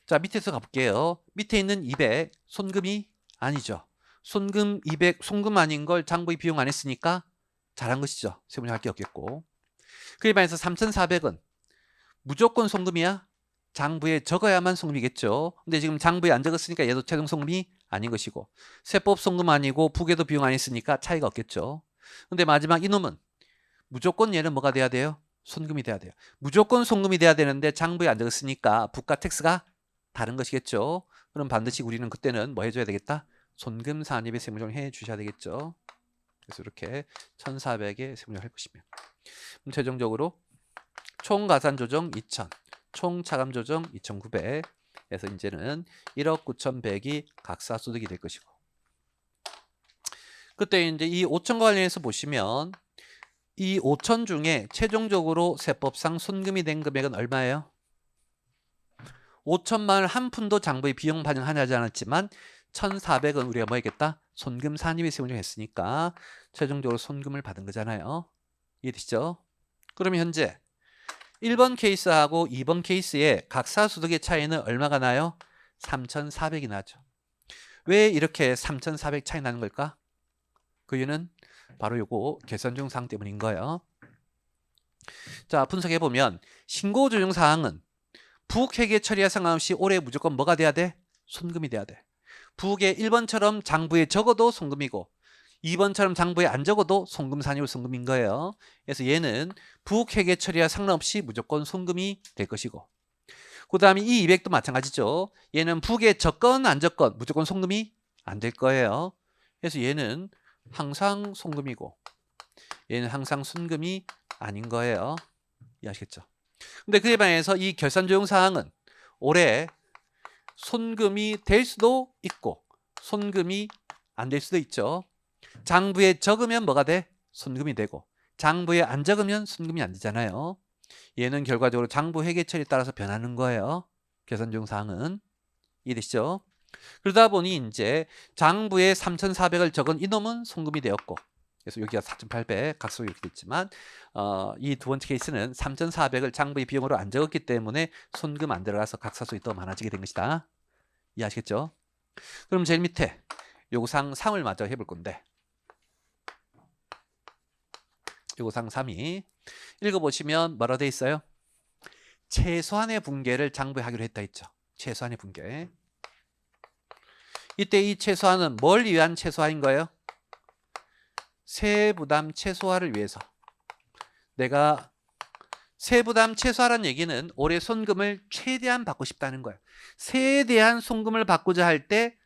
자, 밑에서 가볼게요. 밑에 있는 200 손금이 아니죠. 손금 200 손금 아닌 걸 장부에 비용 안 했으니까 잘한 것이죠. 세무조정 할 게 없겠고. 그에 반해서 3,400은 무조건 송금이야? 장부에 적어야만 송금이겠죠. 근데 지금 장부에 안 적었으니까 얘도 최종 송금이 아닌 것이고 세법 송금 아니고 북에도 비용 안 했으니까 차이가 없겠죠. 근데 마지막 이놈은 무조건 얘는 뭐가 돼야 돼요? 손금이 돼야 돼요. 무조건 송금이 돼야 되는데 장부에 안 적었으니까 북과 텍스가 다른 것이겠죠. 그럼 반드시 우리는 그때는 뭐 해줘야 되겠다? 손금 산입의 세무조정을 해 주셔야 되겠죠. 그래서 이렇게 1,400의 세무조정을 할 것이며 그럼 최종적으로 총 가산 조정 2,000, 총 차감 조정 2,900에서 이제는 1억 9,100이 각사소득이 될 것이고 그때 이제 이 5천과 관련해서 보시면 이 5천 중에 최종적으로 세법상 손금이 된 금액은 얼마예요? 5천만 원 한 푼도 장부에 비용 반영하지 않았지만 1,400은 우리가 뭐 했겠다? 손금 산입의 세무조정 했으니까 최종적으로 손금을 받은 거잖아요. 이해되시죠? 그러면 현재 1번 케이스하고 2번 케이스의 각사소득의 차이는 얼마가 나요? 3,400이 나죠. 왜 이렇게 3,400 차이 나는 걸까? 그 이유는 바로 요거 계산 중 사항 때문인 거예요. 자, 분석해보면 신고조정 사항은 부회계 처리와 상관없이 올해 무조건 뭐가 돼야 돼? 손금이 돼야 돼. 부의 1번처럼 장부에 적어도 손금이고 2번처럼 장부에 안 적어도 송금 산입 손금인 거예요. 그래서 얘는 부회계 처리와 상관없이 무조건 손금이 될 것이고 그 다음에 이 200도 마찬가지죠. 얘는 부에 적건 안 적건 무조건 손금이 안 될 거예요. 그래서 얘는 항상 손금이고 얘는 항상 손금이 아닌 거예요. 이해하시겠죠? 근데 그에 반해서 이 결산조정 사항은 올해 손금이 될 수도 있고 손금이 안 될 수도 있죠. 장부에 적으면 뭐가 돼? 손금이 되고 장부에 안 적으면 손금이 안 되잖아요. 얘는 결과적으로 장부 회계 처리에 따라서 변하는 거예요. 계산조정 사항은. 이해되시죠? 그러다 보니 이제 장부에 3,400을 적은 이놈은 손금이 되었고 그래서 여기가 4,800 각서 이렇게 있지만 이 두 번째 케이스는 3,400을 장부의 비용으로 안 적었기 때문에 손금 안 들어가서 각사수익이 더 많아지게 된 것이다. 이해하시겠죠? 그럼 제일 밑에 요구사항 3을 마저 해볼 건데 요구사항 3이 읽어보시면 뭐라 돼 있어요? 최소한의 분계를 장부에 하기로 했다 했죠. 최소한의 분계. 이때 이 최소한은 뭘 위한 최소화인 거예요? 세부담 최소화를 위해서. 내가 세부담 최소화라는 얘기는 올해 손금을 최대한 받고 싶다는 거예요. 최대한 손금을 받고자 할 때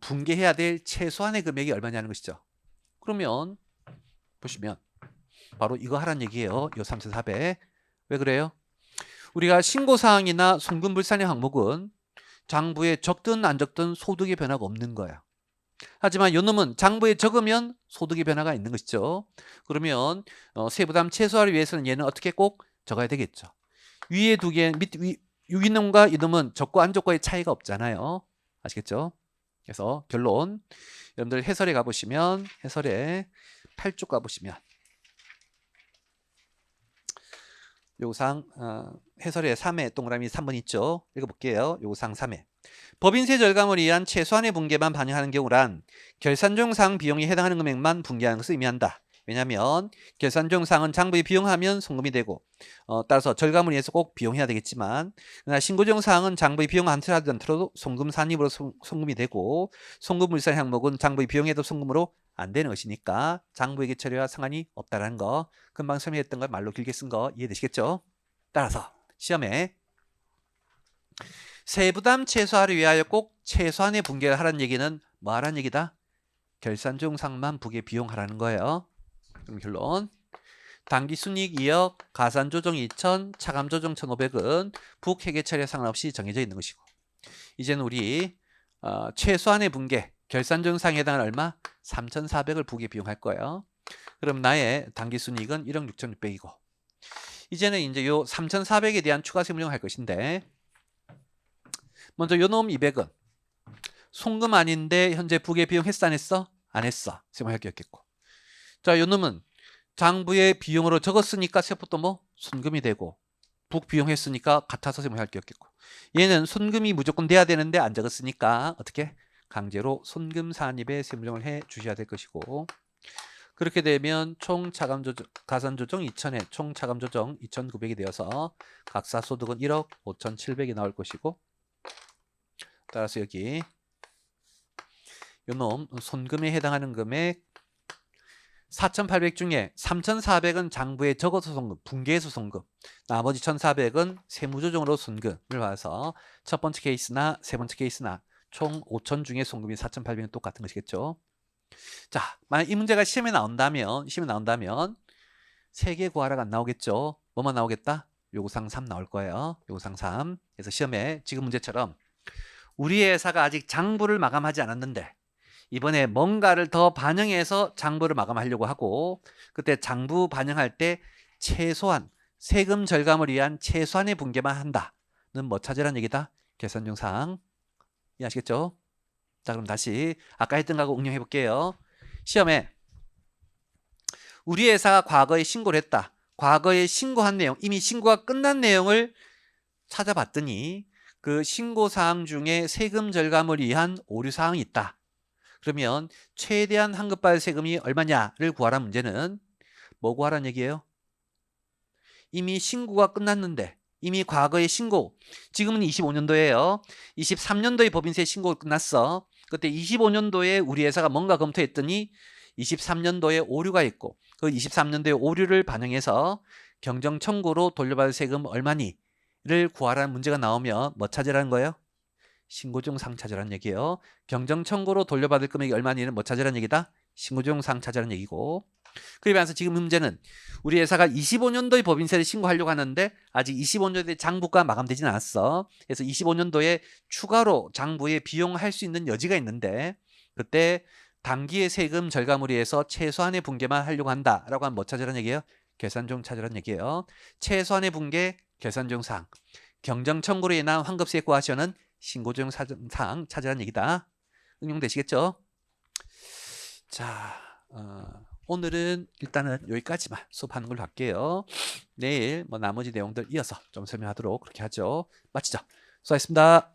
분계해야 될 최소한의 금액이 얼마냐는 것이죠. 그러면 보시면 바로 이거 하란 얘기예요. 요 3,400. 왜 그래요? 우리가 신고사항이나 송금불산의 항목은 장부에 적든 안 적든 소득의 변화가 없는 거야. 하지만 요 놈은 장부에 적으면 소득의 변화가 있는 것이죠. 그러면 세부담 최소화를 위해서는 얘는 어떻게 꼭 적어야 되겠죠. 위에 두 개, 위 놈과 이 놈은 적고 안 적고의 차이가 없잖아요. 아시겠죠? 그래서 결론, 여러분들 해설에 가보시면, 해설에 8쪽 가보시면 요구사항 해설에 3회 동그라미 3번 있죠. 읽어볼게요. 요구사항 3회. 법인세 절감을 위한 최소한의 분계만 반영하는 경우란 결산종 사항 비용이 해당하는 금액만 분계하는 것을 의미한다. 왜냐하면 결산종 사항은 장부에 비용하면 송금이 되고 따라서 절감을 위해서 꼭 비용해야 되겠지만, 그러나 신고종 사항은 장부에 비용 하지 않더라도 송금 산입으로 송금이 되고, 송금물산 항목은 장부에 비용해도 송금으로 안 되는 것이니까 장부회계 처리와 상관이 없다라는 거, 금방 설명했던 걸 말로 길게 쓴 거 이해되시겠죠? 따라서 시험에 세부담 최소화를 위하여 꼭 최소한의 분계를 하라는 얘기는 뭐 하라는 얘기다? 결산종 상만 부계 비용하라는 거예요. 그럼 결론, 당기순이익 2억, 가산조정 2천, 차감조정 1,500은 북회계 처리와 상관없이 정해져 있는 것이고, 이제는 우리 최소한의 분계, 결산종 상에 해당하는 얼마? 3,400을 부계 비용할 거예요. 그럼 나의 당기순이익은 1억 6,600이고, 이제는 이제 요 3,400에 대한 추가 세무령을 할 것인데, 먼저 요 놈 200은 송금 아닌데 현재 부계 비용 했어 안 했어? 안 했어. 세무할 게 없겠고. 자, 요 놈은 장부에 비용으로 적었으니까 세부터 뭐 순금이 되고, 북 비용했으니까 같아서 세무할 게 없겠고, 얘는 순금이 무조건 돼야 되는데 안 적었으니까 어떻게? 강제로 순금 산입에 세무령을 해 주셔야 될 것이고, 그렇게 되면 총 차감조정, 가산조정 2천에 총 차감조정 2,900이 되어서 각사 소득은 1억 5,700이 나올 것이고, 따라서 여기 요놈 손금에 해당하는 금액 4,800 중에 3,400은 장부에 적어서 송금, 분계해서 송금, 나머지 1,400은 세무조정으로 순금을 봐서 첫 번째 케이스나 세 번째 케이스나 총 5,000 중에 송금이 4,800은 똑같은 것이겠죠. 자, 만약 이 문제가 시험에 나온다면 3개 구하라가 안 나오겠죠. 뭐만 나오겠다? 요구사항 3 나올 거예요. 요구사항 3. 그래서 시험에 지금 문제처럼 우리 회사가 아직 장부를 마감하지 않았는데 이번에 뭔가를 더 반영해서 장부를 마감하려고 하고, 그때 장부 반영할 때 최소한 세금 절감을 위한 최소한의 분계만 한다는 뭐 찾으라는 얘기다? 계산용 사항. 이해하시겠죠? 자, 그럼 다시 아까 했던 거하고 응용해 볼게요. 시험에 우리 회사가 과거에 신고를 했다. 과거에 신고한 내용, 이미 신고가 끝난 내용을 찾아봤더니 그 신고사항 중에 세금 절감을 위한 오류사항이 있다. 그러면 최대한 환급받을 세금이 얼마냐를 구하라는 문제는 뭐 구하라는 얘기예요? 이미 신고가 끝났는데, 이미 과거의 신고, 지금은 25년도예요. 23년도에 법인세 신고가 끝났어. 그때 25년도에 우리 회사가 뭔가 검토했더니 23년도에 오류가 있고, 그 23년도에 오류를 반영해서 경정 청구로 돌려받을 세금 얼마니를 구하라는 문제가 나오면 뭐 찾으라는 거예요? 신고중 상 찾으라는 얘기예요. 경정 청구로 돌려받을 금액이 얼마니는 뭐 찾으라는 얘기다? 신고중 상 찾으라는 얘기고, 그에 비해서 지금 문제는 우리 회사가 25년도에 법인세를 신고하려고 하는데 아직 25년도에 장부가 마감되지는 않았어. 그래서 25년도에 추가로 장부에 비용할 수 있는 여지가 있는데, 그때 단기의 세금 절감을 위해서 최소한의 분계만 하려고 한다라고 하면 뭐 찾으라는 얘기예요? 계산종 찾으라는 얘기예요. 최소한의 분계, 계산종 사항, 경정 청구로 인한 환급세 구하시는 신고종 사항 찾으라는 얘기다. 응용되시겠죠? 자, 오늘은 일단은 여기까지만 수업하는 걸로 할게요. 내일 뭐 나머지 내용들 이어서 좀 설명하도록 그렇게 하죠. 마치죠. 수고하셨습니다.